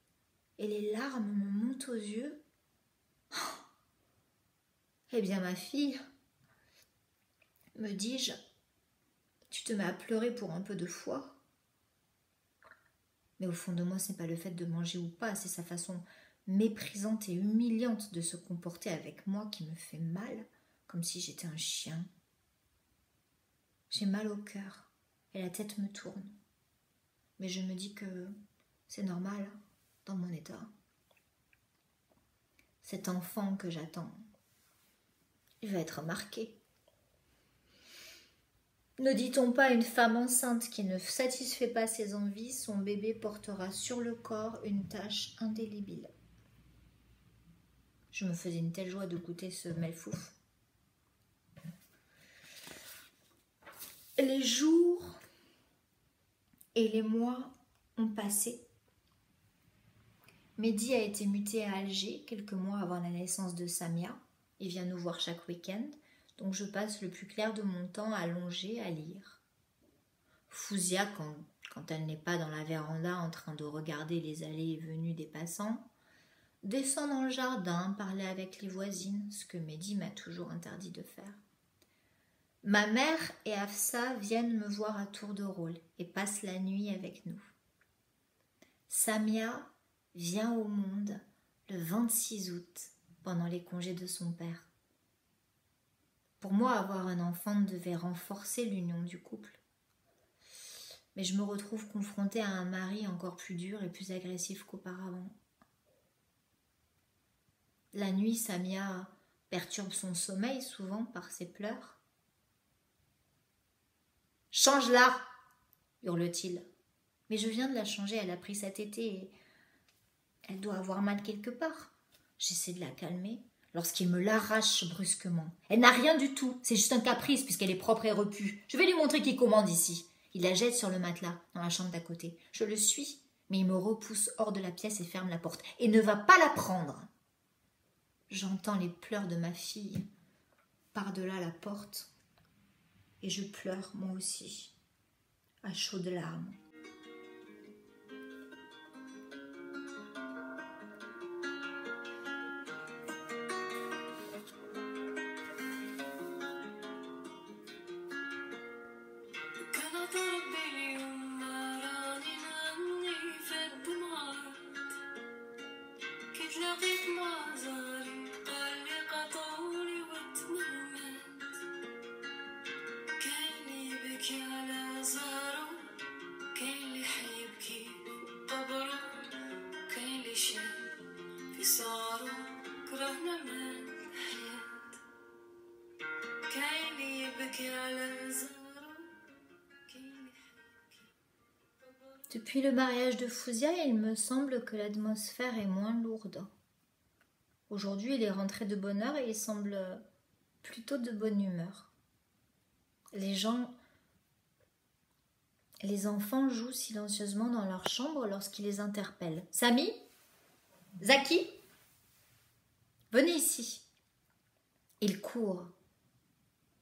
et les larmes me montent aux yeux. Eh bien, ma fille, me dis-je, tu te mets à pleurer pour un peu de foie. Mais au fond de moi, ce n'est pas le fait de manger ou pas, c'est sa façon méprisante et humiliante de se comporter avec moi qui me fait mal, comme si j'étais un chien. J'ai mal au cœur et la tête me tourne. Mais je me dis que c'est normal dans mon état. Cet enfant que j'attends, il va être marqué. Ne dit-on pas à une femme enceinte qui ne satisfait pas ses envies, son bébé portera sur le corps une tache indélébile. Je me faisais une telle joie de goûter ce melfouf. Les jours et les mois ont passé. Mehdi a été muté à Alger quelques mois avant la naissance de Samia. Il vient nous voir chaque week-end, donc je passe le plus clair de mon temps allongée à lire. Fouzia, quand elle n'est pas dans la véranda en train de regarder les allées et venues des passants, descend dans le jardin, parler avec les voisines, ce que Mehdi m'a toujours interdit de faire. Ma mère et Hafsa viennent me voir à tour de rôle et passent la nuit avec nous. Samia vient au monde le 26 août, pendant les congés de son père. Pour moi, avoir un enfant devait renforcer l'union du couple. Mais je me retrouve confrontée à un mari encore plus dur et plus agressif qu'auparavant. La nuit, Samia perturbe son sommeil souvent par ses pleurs. « Change-la !» hurle-t-il. Mais je viens de la changer, elle a pris sa tétée et elle doit avoir mal quelque part. J'essaie de la calmer lorsqu'il me l'arrache brusquement. Elle n'a rien du tout, c'est juste un caprice puisqu'elle est propre et repue. Je vais lui montrer qui commande ici. Il la jette sur le matelas dans la chambre d'à côté. Je le suis, mais il me repousse hors de la pièce et ferme la porte. Et ne va pas la prendre. J'entends les pleurs de ma fille par-delà la porte et je pleure moi aussi, à chaudes larmes. Depuis le mariage de Fouzia, il me semble que l'atmosphère est moins lourde. Aujourd'hui, il est rentré de bonne heure et il semble plutôt de bonne humeur. Les enfants jouent silencieusement dans leur chambre lorsqu'il les interpelle. « Samy ? Zaki ? Venez ici !» Il court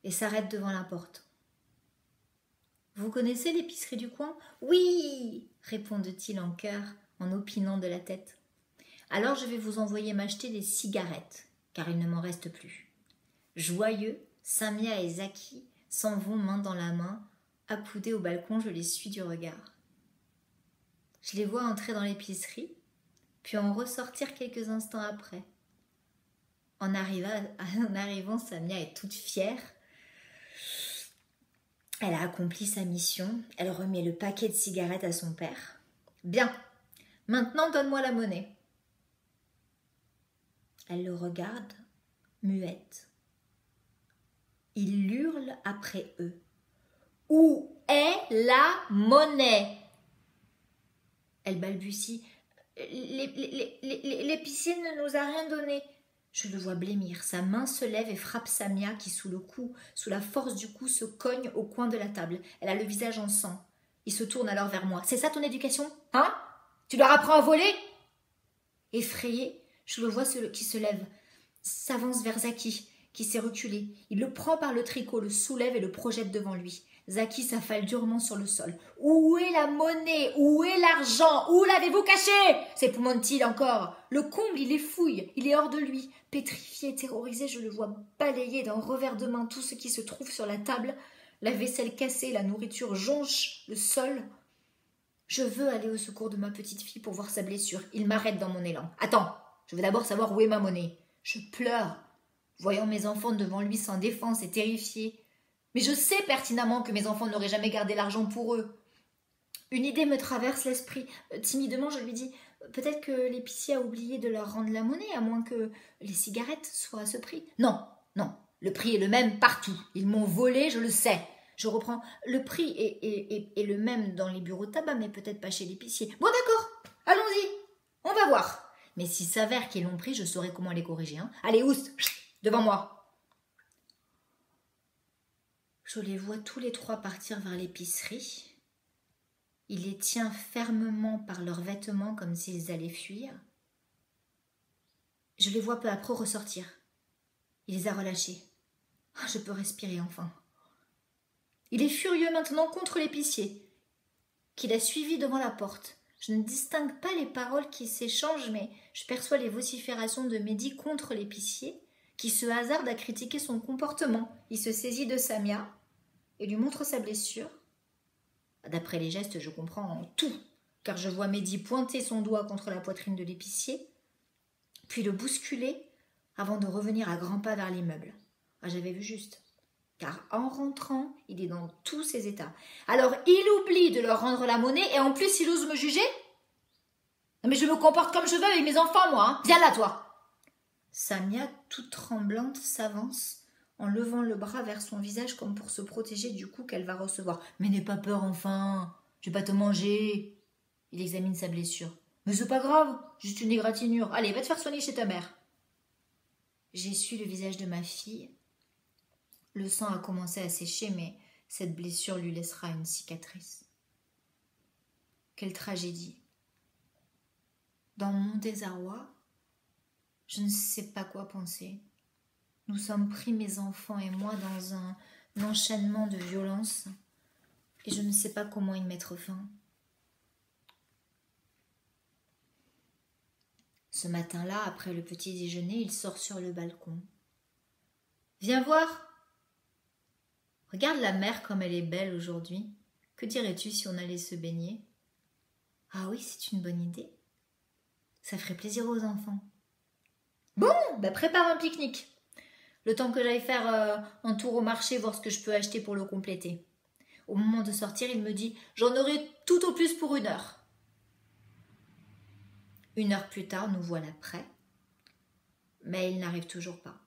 et s'arrête devant la porte. « Vous connaissez l'épicerie du coin ? » « Oui !» répondent-ils en chœur en opinant de la tête. Alors je vais vous envoyer m'acheter des cigarettes, car il ne m'en reste plus. Joyeux, Samia et Zaki s'en vont main dans la main, accoudés au balcon, je les suis du regard. Je les vois entrer dans l'épicerie, puis en ressortir quelques instants après. En arrivant, Samia est toute fière. Elle a accompli sa mission, elle remet le paquet de cigarettes à son père. Bien, maintenant donne-moi la monnaie. Elle le regarde, muette. Il hurle après eux. Où est la monnaie? Elle balbutie. L'épicier ne nous a rien donné. Je le vois blêmir. Sa main se lève et frappe Samia qui, sous la force du coup, se cogne au coin de la table. Elle a le visage en sang. Il se tourne alors vers moi. C'est ça ton éducation? Hein? Tu leur apprends à voler? Effrayé, je le vois qui se lève, s'avance vers Zaki, qui s'est reculé. Il le prend par le tricot, le soulève et le projette devant lui. Zaki s'affale durement sur le sol. « Où est la monnaie? Où est l'argent? Où l'avez-vous caché ?» s'époumonne-t-il encore. Le comble, il les fouille, il est hors de lui. Pétrifié, terrorisé, je le vois balayer d'un revers de main tout ce qui se trouve sur la table. La vaisselle cassée, la nourriture jonche le sol. Je veux aller au secours de ma petite fille pour voir sa blessure. Il m'arrête dans mon élan. « Attends, je veux d'abord savoir où est ma monnaie. » Je pleure, voyant mes enfants devant lui sans défense et terrifiés. Mais je sais pertinemment que mes enfants n'auraient jamais gardé l'argent pour eux. Une idée me traverse l'esprit. Timidement, je lui dis « Peut-être que l'épicier a oublié de leur rendre la monnaie, à moins que les cigarettes soient à ce prix. » Non, non, le prix est le même partout. Ils m'ont volé, je le sais. Je reprends. Le prix est le même dans les bureaux de tabac, mais peut-être pas chez l'épicier. Bon, d'accord, allons-y, on va voir. Mais s'il s'avère qu'ils l'ont pris, je saurai comment les corriger. Hein. Allez, oust, devant moi. Je les vois tous les trois partir vers l'épicerie. Il les tient fermement par leurs vêtements comme s'ils allaient fuir. Je les vois peu après ressortir. Il les a relâchés. Je peux respirer enfin. Il est furieux maintenant contre l'épicier, qu'il a suivi devant la porte. Je ne distingue pas les paroles qui s'échangent, mais je perçois les vociférations de Mehdi contre l'épicier, qui se hasarde à critiquer son comportement. Il se saisit de Samia et lui montre sa blessure. D'après les gestes, je comprends tout, car je vois Mehdi pointer son doigt contre la poitrine de l'épicier, puis le bousculer avant de revenir à grands pas vers l'immeuble. J'avais vu juste, car en rentrant, il est dans tous ses états. Alors il oublie de leur rendre la monnaie et en plus il ose me juger? Non mais je me comporte comme je veux avec mes enfants, moi. Hein. Viens là, toi. Samia, toute tremblante, s'avance en levant le bras vers son visage comme pour se protéger du coup qu'elle va recevoir. « Mais n'aie pas peur, enfin, je vais pas te manger. » Il examine sa blessure. « Mais c'est pas grave, juste une égratignure. Allez, va te faire soigner chez ta mère. » J'essuie le visage de ma fille. Le sang a commencé à sécher, mais cette blessure lui laissera une cicatrice. Quelle tragédie. Dans mon désarroi, je ne sais pas quoi penser. Nous sommes pris, mes enfants et moi, dans un enchaînement de violences et je ne sais pas comment y mettre fin. Ce matin-là, après le petit déjeuner, il sort sur le balcon. « Viens voir. Regarde la mer comme elle est belle aujourd'hui. Que dirais-tu si on allait se baigner ?»« Ah oui, c'est une bonne idée. Ça ferait plaisir aux enfants. »« Bon, prépare un pique-nique. Le temps que j'aille faire un tour au marché, voir ce que je peux acheter pour le compléter. » Au moment de sortir, il me dit « J'en aurai tout au plus pour 1 heure. » 1 heure plus tard, nous voilà prêts. Mais il n'arrive toujours pas.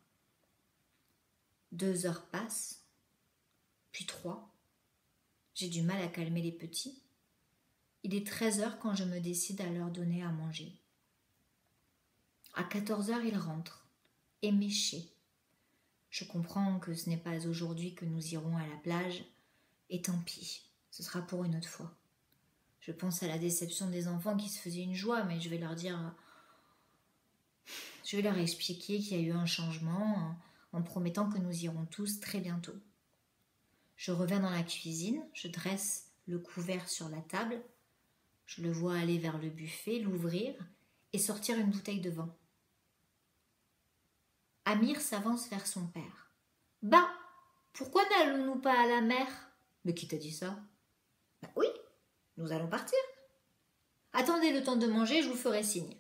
2 heures passent, puis 3. J'ai du mal à calmer les petits. Il est 13 heures quand je me décide à leur donner à manger. À 14 heures, il rentre, éméché. Je comprends que ce n'est pas aujourd'hui que nous irons à la plage, et tant pis, ce sera pour une autre fois. Je pense à la déception des enfants qui se faisaient une joie, mais je vais leur expliquer qu'il y a eu un changement en promettant que nous irons tous très bientôt. Je reviens dans la cuisine, je dresse le couvert sur la table, Je le vois aller vers le buffet, l'ouvrir et sortir une bouteille de vin. Amir s'avance vers son père. « Bah, pourquoi n'allons-nous pas à la mer ?»« Mais qui t'a dit ça ?»« Bah oui, nous allons partir. Attendez le temps de manger, je vous ferai signe. »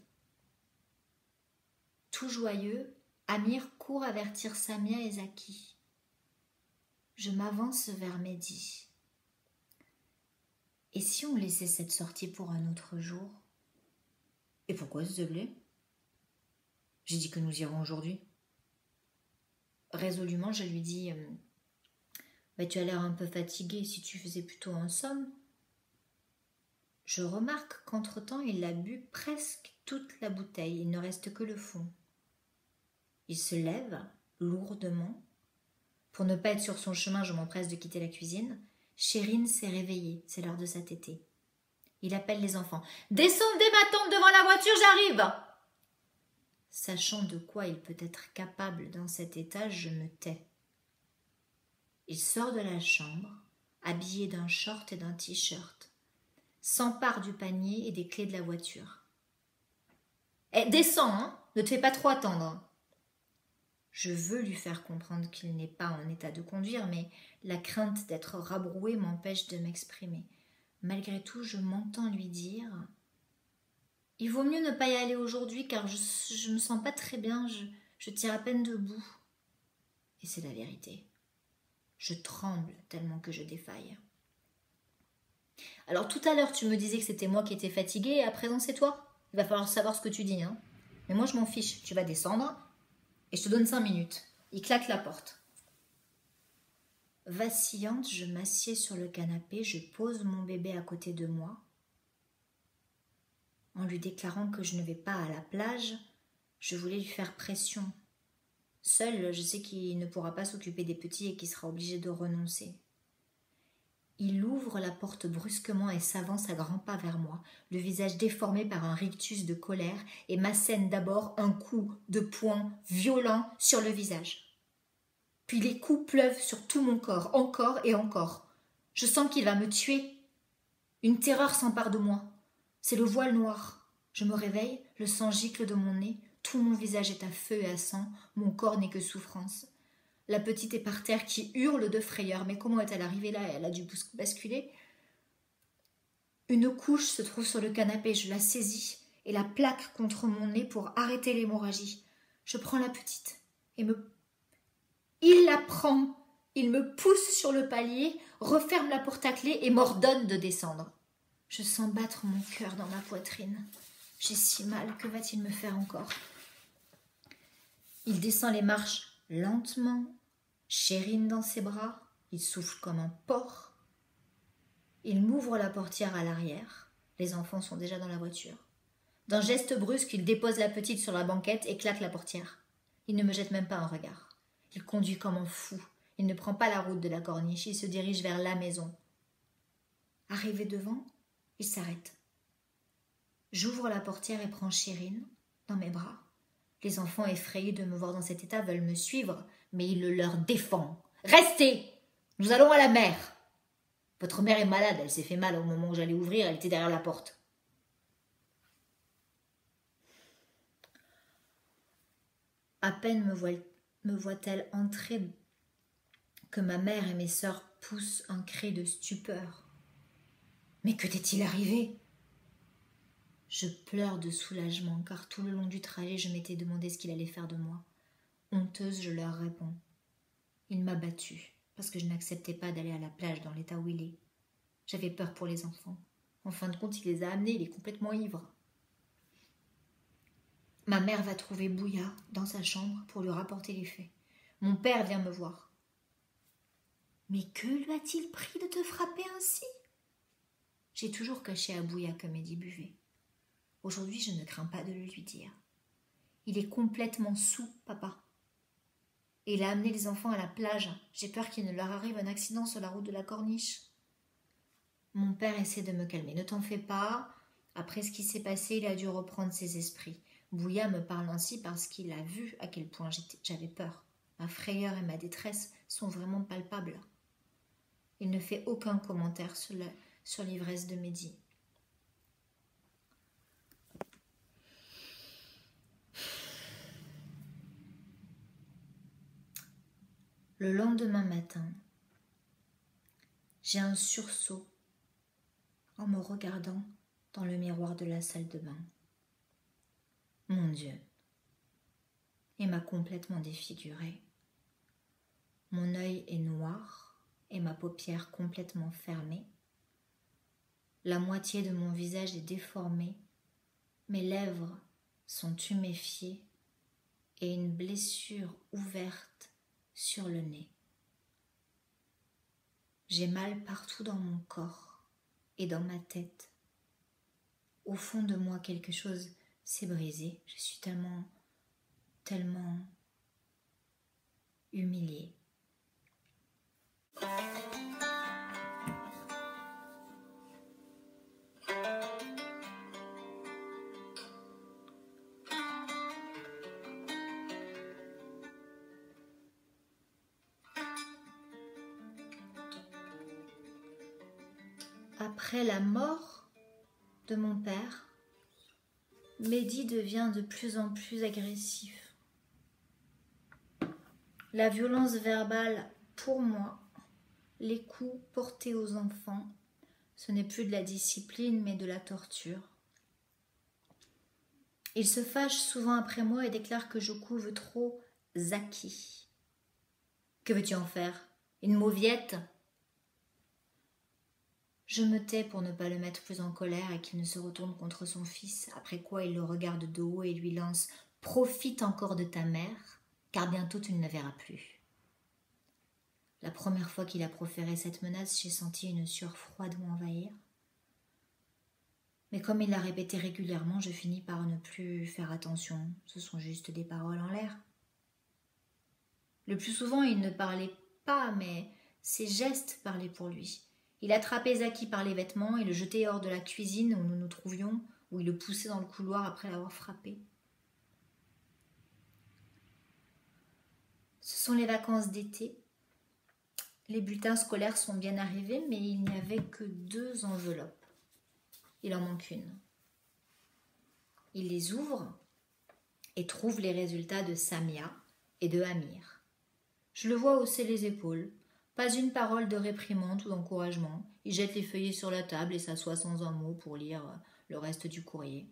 Tout joyeux, Amir court avertir Samia et Zaki. Je m'avance vers Mehdi. Et si on laissait cette sortie pour un autre jour ? Et pourquoi, s'il te plaît ? J'ai dit que nous irons aujourd'hui. Résolument, je lui dis tu as l'air un peu fatigué, si tu faisais plutôt un somme. Je remarque qu'entre-temps, il a bu presque toute la bouteille, il ne reste que le fond. Il se lève lourdement. Pour ne pas être sur son chemin, je m'empresse de quitter la cuisine. Chérine s'est réveillée, c'est l'heure de sa tétée. Il appelle les enfants. « Descendez ma tante devant la voiture, j'arrive !» Sachant de quoi il peut être capable dans cet état, je me tais. Il sort de la chambre, habillé d'un short et d'un t-shirt, s'empare du panier et des clés de la voiture. « Descends, hein, ne te fais pas trop attendre !» Je veux lui faire comprendre qu'il n'est pas en état de conduire, mais la crainte d'être rabroué m'empêche de m'exprimer. Malgré tout, je m'entends lui dire « Il vaut mieux ne pas y aller aujourd'hui car je me sens pas très bien, je tiens à peine debout. » Et c'est la vérité. Je tremble tellement que je défaille. « Alors tout à l'heure, tu me disais que c'était moi qui étais fatiguée et à présent c'est toi. Il va falloir savoir ce que tu dis, hein. Mais moi je m'en fiche, tu vas descendre et je te donne 5 minutes. » Il claque la porte. Vacillante, je m'assieds sur le canapé, je pose mon bébé à côté de moi. En lui déclarant que je ne vais pas à la plage, je voulais lui faire pression. Seul, je sais qu'il ne pourra pas s'occuper des petits et qu'il sera obligé de renoncer. Il ouvre la porte brusquement et s'avance à grands pas vers moi, le visage déformé par un rictus de colère, et m'assène d'abord un coup de poing violent sur le visage. Puis les coups pleuvent sur tout mon corps, encore et encore. Je sens qu'il va me tuer. Une terreur s'empare de moi. C'est le voile noir. Je me réveille, le sang gicle de mon nez, tout mon visage est à feu et à sang, mon corps n'est que souffrance. La petite est par terre qui hurle de frayeur. Mais comment est-elle arrivée là ? Elle a dû basculer. Une couche se trouve sur le canapé, je la saisis et la plaque contre mon nez pour arrêter l'hémorragie. Je prends la petite et il la prend. Il me pousse sur le palier, referme la porte à clé et m'ordonne de descendre. Je sens battre mon cœur dans ma poitrine. J'ai si mal, que va-t-il me faire encore ? Il descend les marches lentement, Chérine dans ses bras, il souffle comme un porc. Il m'ouvre la portière à l'arrière, les enfants sont déjà dans la voiture. D'un geste brusque, il dépose la petite sur la banquette et claque la portière. Il ne me jette même pas un regard. Il conduit comme un fou. Il ne prend pas la route de la corniche, il se dirige vers la maison. Arrivé devant, il s'arrête. J'ouvre la portière et prends Chérine dans mes bras. Les enfants, effrayés de me voir dans cet état, veulent me suivre, mais il le leur défend. « Restez ! Nous allons à la mer ! Votre mère est malade, elle s'est fait mal au moment où j'allais ouvrir, elle était derrière la porte. » À peine me voit-elle entrer que ma mère et mes sœurs poussent un cri de stupeur. « Mais que t'est-il arrivé ?» Je pleure de soulagement, car tout le long du trajet, je m'étais demandé ce qu'il allait faire de moi. Honteuse, je leur réponds. Il m'a battue, parce que je n'acceptais pas d'aller à la plage dans l'état où il est. J'avais peur pour les enfants. En fin de compte, il les a amenés, il est complètement ivre. Ma mère va trouver Bouya dans sa chambre pour lui rapporter les faits. Mon père vient me voir. « Mais que lui a-t-il pris de te frapper ainsi ?» J'ai toujours caché à Bouya que Mehdi buvait. Aujourd'hui, je ne crains pas de le lui dire. Il est complètement saoul, papa. Et il a amené les enfants à la plage. J'ai peur qu'il ne leur arrive un accident sur la route de la corniche. Mon père essaie de me calmer. Ne t'en fais pas. Après ce qui s'est passé, il a dû reprendre ses esprits. Bouya me parle ainsi parce qu'il a vu à quel point j'avais peur. Ma frayeur et ma détresse sont vraiment palpables. Il ne fait aucun commentaire sur l'ivresse de Mehdi. Le lendemain matin, j'ai un sursaut en me regardant dans le miroir de la salle de bain. Mon Dieu, il m'a complètement défigurée. Mon œil est noir et ma paupière complètement fermée. La moitié de mon visage est déformée, mes lèvres sont tuméfiées et une blessure ouverte sur le nez. J'ai mal partout dans mon corps et dans ma tête. Au fond de moi, quelque chose s'est brisé. Je suis tellement humiliée. Après la mort de mon père, Mehdi devient de plus en plus agressif. La violence verbale, pour moi, les coups portés aux enfants, ce n'est plus de la discipline mais de la torture. Il se fâche souvent après moi et déclare que je couve trop Zaki. Que veux-tu en faire? Une mauviette? Je me tais pour ne pas le mettre plus en colère et qu'il ne se retourne contre son fils, après quoi il le regarde de haut et lui lance « Profite encore de ta mère, car bientôt tu ne la verras plus. » La première fois qu'il a proféré cette menace, j'ai senti une sueur froide m'envahir. Mais comme il l'a répété régulièrement, je finis par ne plus faire attention. Ce sont juste des paroles en l'air. Le plus souvent, il ne parlait pas, mais ses gestes parlaient pour lui. Il attrapait Zaki par les vêtements et le jetait hors de la cuisine où nous nous trouvions, où il le poussait dans le couloir après l'avoir frappé. Ce sont les vacances d'été. Les bulletins scolaires sont bien arrivés, mais il n'y avait que 2 enveloppes. Il en manque une. Il les ouvre et trouve les résultats de Samia et de Amir. Je le vois hausser les épaules. Pas une parole de réprimande ou d'encouragement. Il jette les feuillets sur la table et s'assoit sans un mot pour lire le reste du courrier.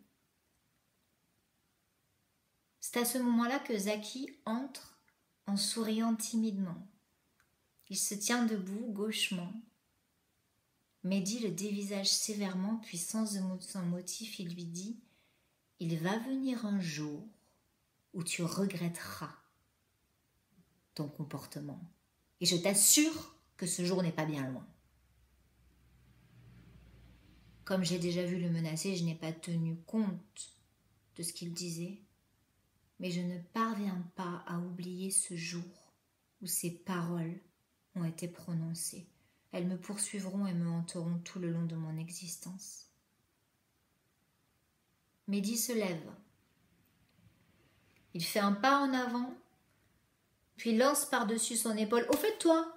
C'est à ce moment-là que Zaki entre en souriant timidement. Il se tient debout gauchement. Mehdi le dévisage sévèrement, puis sans motif, il lui dit « Il va venir un jour où tu regretteras ton comportement. Et je t'assure que ce jour n'est pas bien loin. » Comme j'ai déjà vu le menacer, je n'ai pas tenu compte de ce qu'il disait, mais je ne parviens pas à oublier ce jour où ces paroles ont été prononcées. Elles me poursuivront et me hanteront tout le long de mon existence. Mehdi se lève. Il fait un pas en avant, puis lance par-dessus son épaule « Au fait, toi,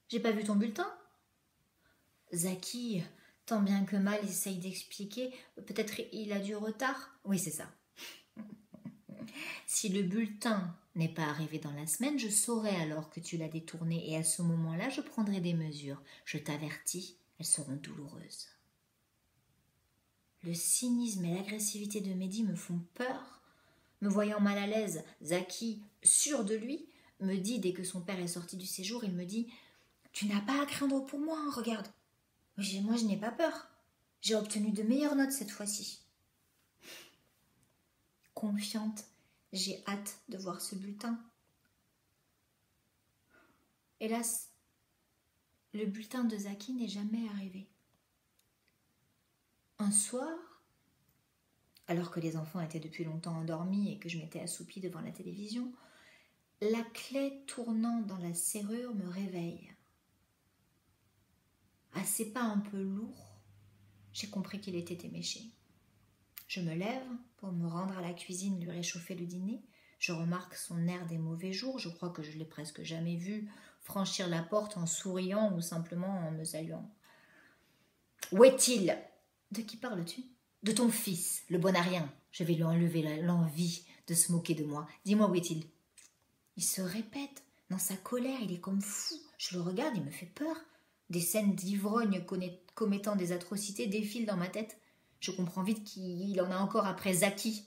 j'ai pas vu ton bulletin ?» Zaki, tant bien que mal, essaye d'expliquer. Peut-être il a du retard. Oui, c'est ça. Si le bulletin n'est pas arrivé dans la semaine, je saurai alors que tu l'as détourné et à ce moment-là, je prendrai des mesures. Je t'avertis, elles seront douloureuses. Le cynisme et l'agressivité de Mehdi me font peur. Me voyant mal à l'aise, Zaki, sûr de lui, me dit, dès que son père est sorti du séjour, il me dit « Tu n'as pas à craindre pour moi, hein, regarde. Moi, je n'ai pas peur. J'ai obtenu de meilleures notes cette fois-ci. » Confiante, j'ai hâte de voir ce bulletin. Hélas, le bulletin de Zaki n'est jamais arrivé. Un soir, alors que les enfants étaient depuis longtemps endormis et que je m'étais assoupie devant la télévision, la clé tournant dans la serrure me réveille. À ses pas un peu lourds, j'ai compris qu'il était éméché. Je me lève pour me rendre à la cuisine lui réchauffer le dîner. Je remarque son air des mauvais jours. Je crois que je l'ai presque jamais vu franchir la porte en souriant ou simplement en me saluant. « Où est-il » ?»« De qui parles-tu ?»« De ton fils, le bon à rien. Je vais lui enlever l'envie de se moquer de moi. Dis-moi où est-il ?» Il se répète. Dans sa colère, il est comme fou. Je le regarde, il me fait peur. Des scènes d'ivrogne commettant des atrocités défilent dans ma tête. Je comprends vite qu'il en a encore après Zaki.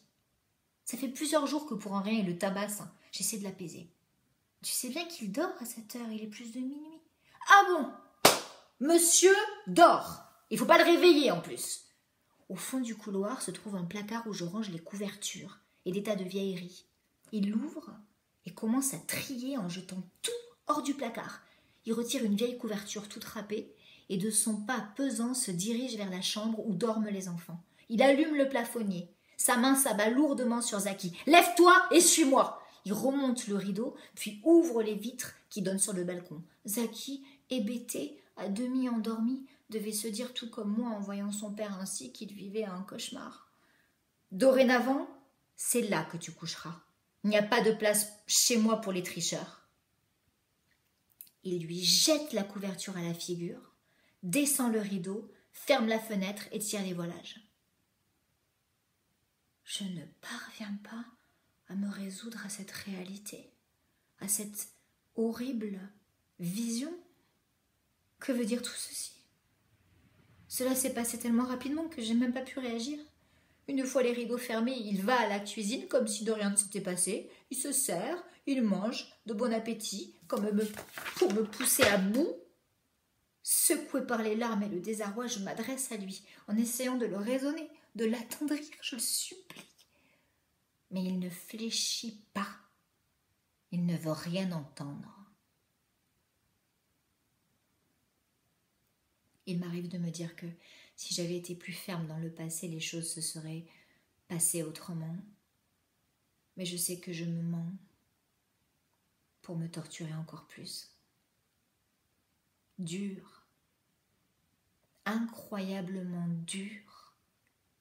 Ça fait plusieurs jours que pour un rien il le tabasse. J'essaie de l'apaiser. Tu sais bien qu'il dort à cette heure, il est plus de minuit. Ah bon? Monsieur dort. Il faut pas le réveiller en plus. Au fond du couloir se trouve un placard où je range les couvertures et des tas de vieilleries. Il l'ouvre et commence à trier en jetant tout hors du placard. Il retire une vieille couverture toute râpée et de son pas pesant se dirige vers la chambre où dorment les enfants. Il allume le plafonnier. Sa main s'abat lourdement sur Zaki. « Lève-toi et suis-moi !» Il remonte le rideau, puis ouvre les vitres qui donnent sur le balcon. Zaki, hébété, à demi endormi, devait se dire tout comme moi en voyant son père ainsi qu'il vivait un cauchemar. « Dorénavant, c'est là que tu coucheras. Il n'y a pas de place chez moi pour les tricheurs. » Il lui jette la couverture à la figure, descend le rideau, ferme la fenêtre et tire les voilages. Je ne parviens pas à me résoudre à cette réalité, à cette horrible vision. Que veut dire tout ceci? Cela s'est passé tellement rapidement que j'ai même pas pu réagir. Une fois les rideaux fermés, il va à la cuisine comme si de rien ne s'était passé. Il se sert, il mange, de bon appétit, comme pour me pousser à bout. Secoué par les larmes et le désarroi, je m'adresse à lui, en essayant de le raisonner, de l'attendrir, je le supplie. Mais il ne fléchit pas. Il ne veut rien entendre. Il m'arrive de me dire que si j'avais été plus ferme dans le passé, les choses se seraient passées autrement. Mais je sais que je me mens pour me torturer encore plus. Dur, incroyablement dur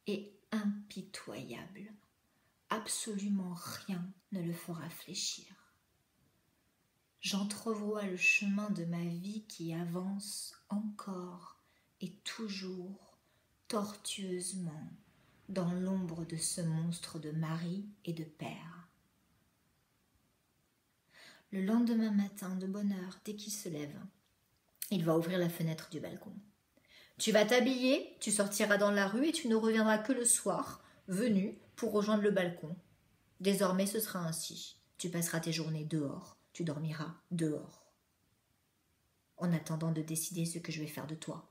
et impitoyable. Absolument rien ne le fera fléchir. J'entrevois le chemin de ma vie qui avance encore et toujours tortueusement dans l'ombre de ce monstre de mari et de père. Le lendemain matin, de bonne heure, dès qu'il se lève, il va ouvrir la fenêtre du balcon. « Tu vas t'habiller, tu sortiras dans la rue et tu ne reviendras que le soir, venu pour rejoindre le balcon. Désormais, ce sera ainsi. Tu passeras tes journées dehors, tu dormiras dehors. En attendant de décider ce que je vais faire de toi. »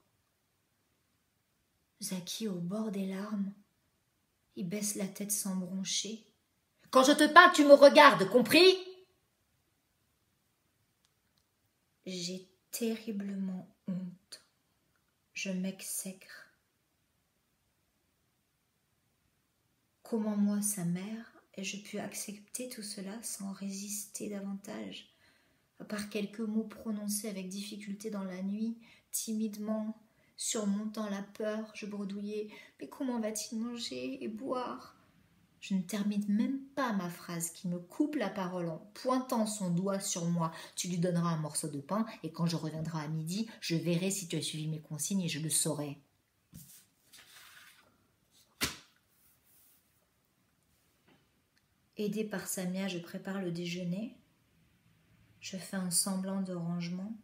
Zaki, au bord des larmes, il baisse la tête sans broncher. « Quand je te parle, tu me regardes, compris ?» J'ai terriblement honte. Je m'exècre. Comment moi, sa mère, ai-je pu accepter tout cela sans résister davantage? À part quelques mots prononcés avec difficulté dans la nuit, timidement, surmontant la peur, je bredouillais « Mais comment va-t-il manger et boire ?» Je ne termine même pas ma phrase qu'il me coupe la parole en pointant son doigt sur moi. « Tu lui donneras un morceau de pain et quand je reviendrai à midi, je verrai si tu as suivi mes consignes et je le saurai. » Aidée par Samia, je prépare le déjeuner. Je fais un semblant de rangement.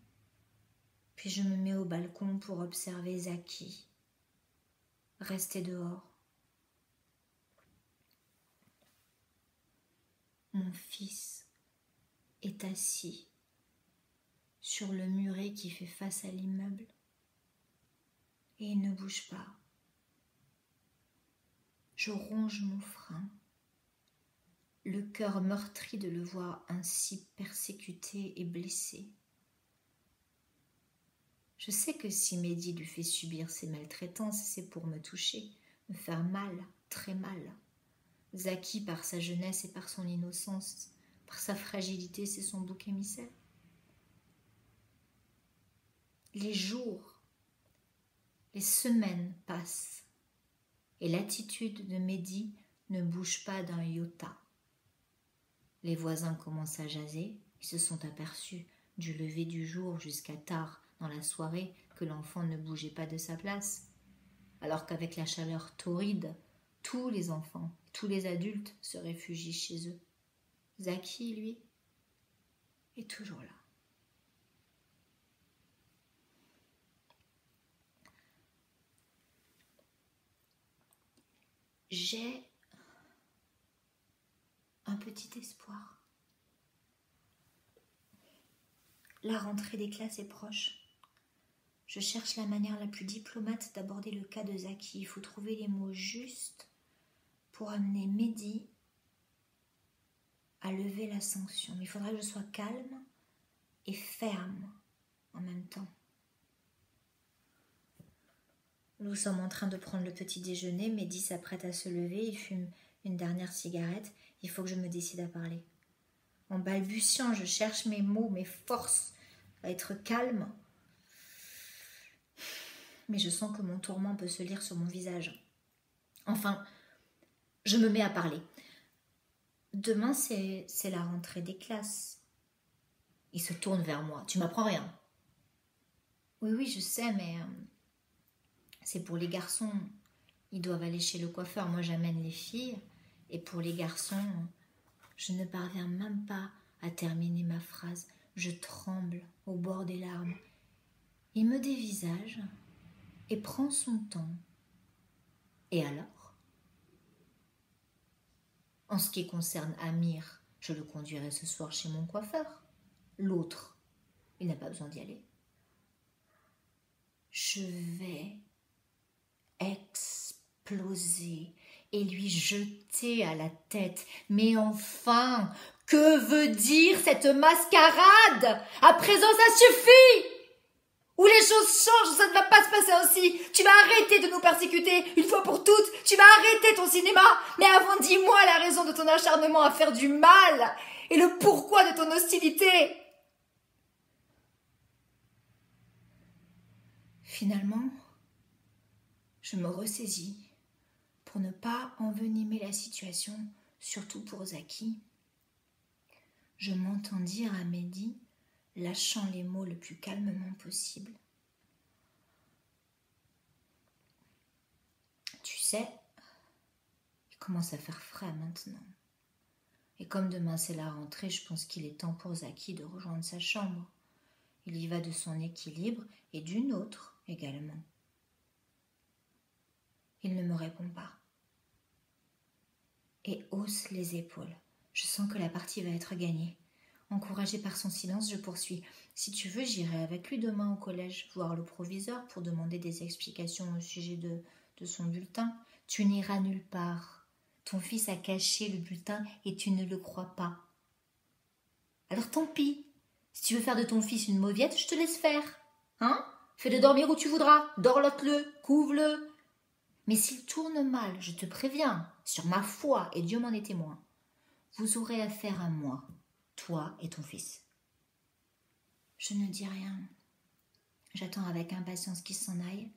Puis je me mets au balcon pour observer Zaki. Rester dehors. Mon fils est assis sur le muret qui fait face à l'immeuble et il ne bouge pas. Je ronge mon frein, le cœur meurtri de le voir ainsi persécuté et blessé. Je sais que si Mehdi lui fait subir ces maltraitances, c'est pour me toucher, me faire mal, très mal. Zaki, par sa jeunesse et par son innocence, par sa fragilité, c'est son bouc émissaire. Les jours, les semaines passent et l'attitude de Mehdi ne bouge pas d'un iota. Les voisins commencent à jaser, ils se sont aperçus du lever du jour jusqu'à tard dans la soirée que l'enfant ne bougeait pas de sa place, alors qu'avec la chaleur torride, tous les enfants, tous les adultes se réfugient chez eux. Zaki, lui, est toujours là. J'ai un petit espoir. La rentrée des classes est proche. Je cherche la manière la plus diplomate d'aborder le cas de Zaki. Il faut trouver les mots justes pour amener Mehdi à lever la sanction. Mais il faudra que je sois calme et ferme en même temps. Nous sommes en train de prendre le petit déjeuner. Mehdi s'apprête à se lever. Il fume une dernière cigarette. Il faut que je me décide à parler. En balbutiant, je cherche mes mots, mes forces à être calme. Mais je sens que mon tourment peut se lire sur mon visage. Enfin, je me mets à parler. Demain, c'est la rentrée des classes. Il se tourne vers moi. Tu m'apprends rien. Oui, je sais, mais c'est pour les garçons. Ils doivent aller chez le coiffeur. Moi, j'amène les filles. Et pour les garçons, je ne parviens même pas à terminer ma phrase. Je tremble au bord des larmes. Il me dévisage et prend son temps. Et alors ? En ce qui concerne Amir, je le conduirai ce soir chez mon coiffeur. L'autre, il n'a pas besoin d'y aller. Je vais exploser et lui jeter à la tête. Mais enfin, que veut dire cette mascarade ? À présent, ça suffit ! Où les choses changent, ça ne va pas se passer ainsi. Tu vas arrêter de nous persécuter, une fois pour toutes. Tu vas arrêter ton cinéma. Mais avant, dis-moi la raison de ton acharnement à faire du mal et le pourquoi de ton hostilité. Finalement, je me ressaisis pour ne pas envenimer la situation, surtout pour Zaki. Je m'entends dire à Mehdi, lâchant les mots le plus calmement possible. Tu sais, il commence à faire frais maintenant. Et comme demain c'est la rentrée, je pense qu'il est temps pour Zaki de rejoindre sa chambre. Il y va de son équilibre et du nôtre également. Il ne me répond pas et hausse les épaules. Je sens que la partie va être gagnée. Encouragée par son silence, je poursuis. Si tu veux, j'irai avec lui demain au collège voir le proviseur pour demander des explications au sujet de son bulletin. Tu n'iras nulle part. Ton fils a caché le bulletin et tu ne le crois pas. Alors tant pis. Si tu veux faire de ton fils une mauviette, je te laisse faire. Hein ? Fais-le dormir où tu voudras. Dorlote-le, couvre-le. Mais s'il tourne mal, je te préviens, sur ma foi, et Dieu m'en est témoin, vous aurez affaire à moi, toi et ton fils. Je ne dis rien. J'attends avec impatience qu'il s'en aille.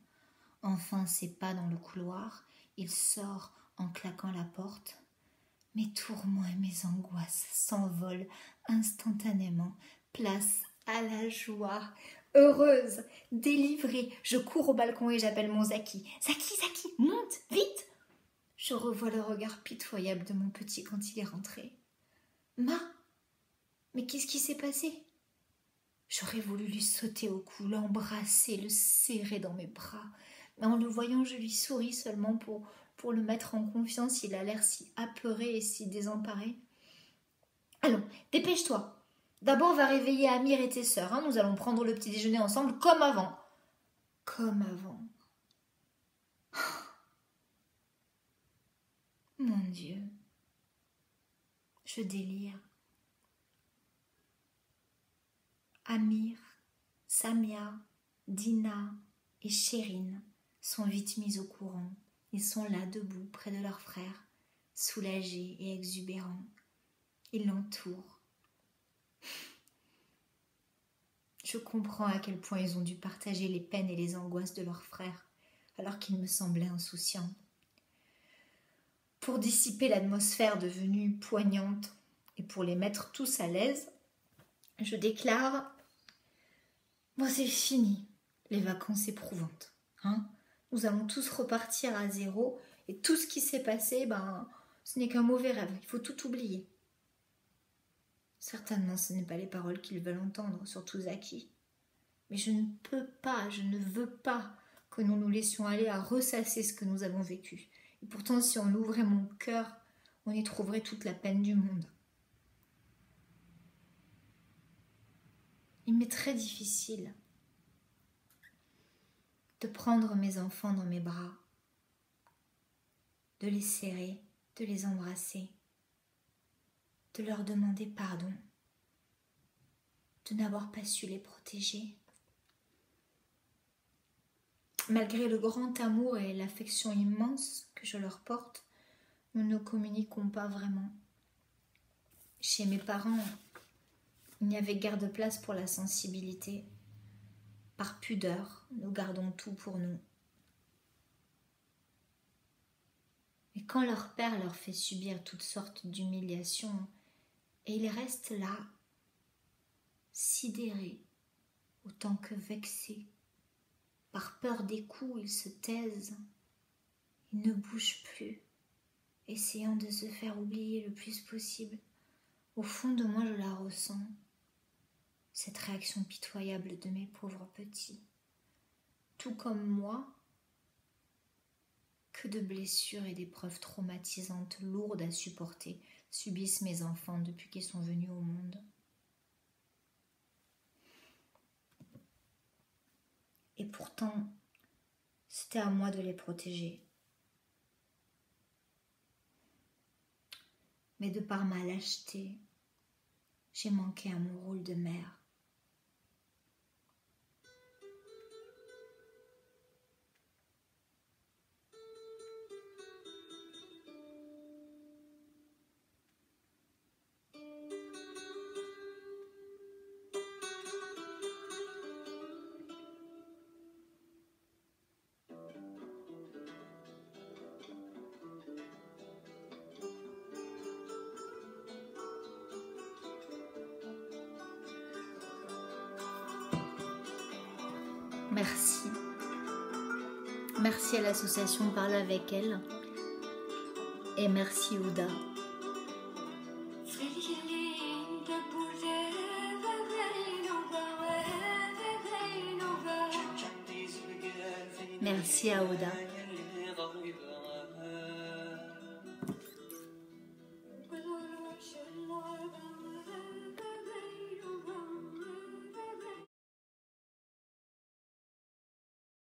Enfin, ses pas dans le couloir. Il sort en claquant la porte. Mes tourments et mes angoisses s'envolent instantanément. Place à la joie. Heureuse, délivrée, je cours au balcon et j'appelle mon Zaki. Zaki, monte, vite! Je revois le regard pitoyable de mon petit quand il est rentré. Mais qu'est-ce qui s'est passé? J'aurais voulu lui sauter au cou, l'embrasser, le serrer dans mes bras. Mais en le voyant, je lui souris seulement pour le mettre en confiance. Il a l'air si apeuré et si désemparé. Allons, dépêche-toi. D'abord, va réveiller Amir et tes sœurs. Nous allons prendre le petit déjeuner ensemble comme avant. Comme avant. Mon Dieu. Je délire. Amir, Samia, Dina et Chérine sont vite mis au courant. Ils sont là, debout, près de leur frère, soulagés et exubérants. Ils l'entourent. Je comprends à quel point ils ont dû partager les peines et les angoisses de leur frère, alors qu'il me semblait insouciant. Pour dissiper l'atmosphère devenue poignante et pour les mettre tous à l'aise, je déclare « Bon, c'est fini, les vacances éprouvantes. Nous allons tous repartir à zéro et tout ce qui s'est passé, ce n'est qu'un mauvais rêve. Il faut tout oublier. » Certainement, ce n'est pas les paroles qu'ils veulent entendre, surtout Zaki. Mais je ne peux pas, je ne veux pas que nous nous laissions aller à ressasser ce que nous avons vécu. Et pourtant, si on ouvrait mon cœur, on y trouverait toute la peine du monde. Il m'est très difficile de prendre mes enfants dans mes bras, de les serrer, de les embrasser, de leur demander pardon, de n'avoir pas su les protéger. Malgré le grand amour et l'affection immense que je leur porte, nous ne communiquons pas vraiment. Chez mes parents, il n'y avait guère de place pour la sensibilité. Par pudeur, nous gardons tout pour nous. Et quand leur père leur fait subir toutes sortes d'humiliations, et ils restent là, sidérés, autant que vexés, par peur des coups, ils se taisent, ils ne bougent plus, essayant de se faire oublier le plus possible. Au fond de moi, je la ressens, cette réaction pitoyable de mes pauvres petits. Tout comme moi, que de blessures et d'épreuves traumatisantes lourdes à supporter subissent mes enfants depuis qu'ils sont venus au monde. Et pourtant, c'était à moi de les protéger. Mais de par ma lâcheté, j'ai manqué à mon rôle de mère. Merci. Merci à l'association Parle avec elle. Et merci Ouda. Merci à Ouda.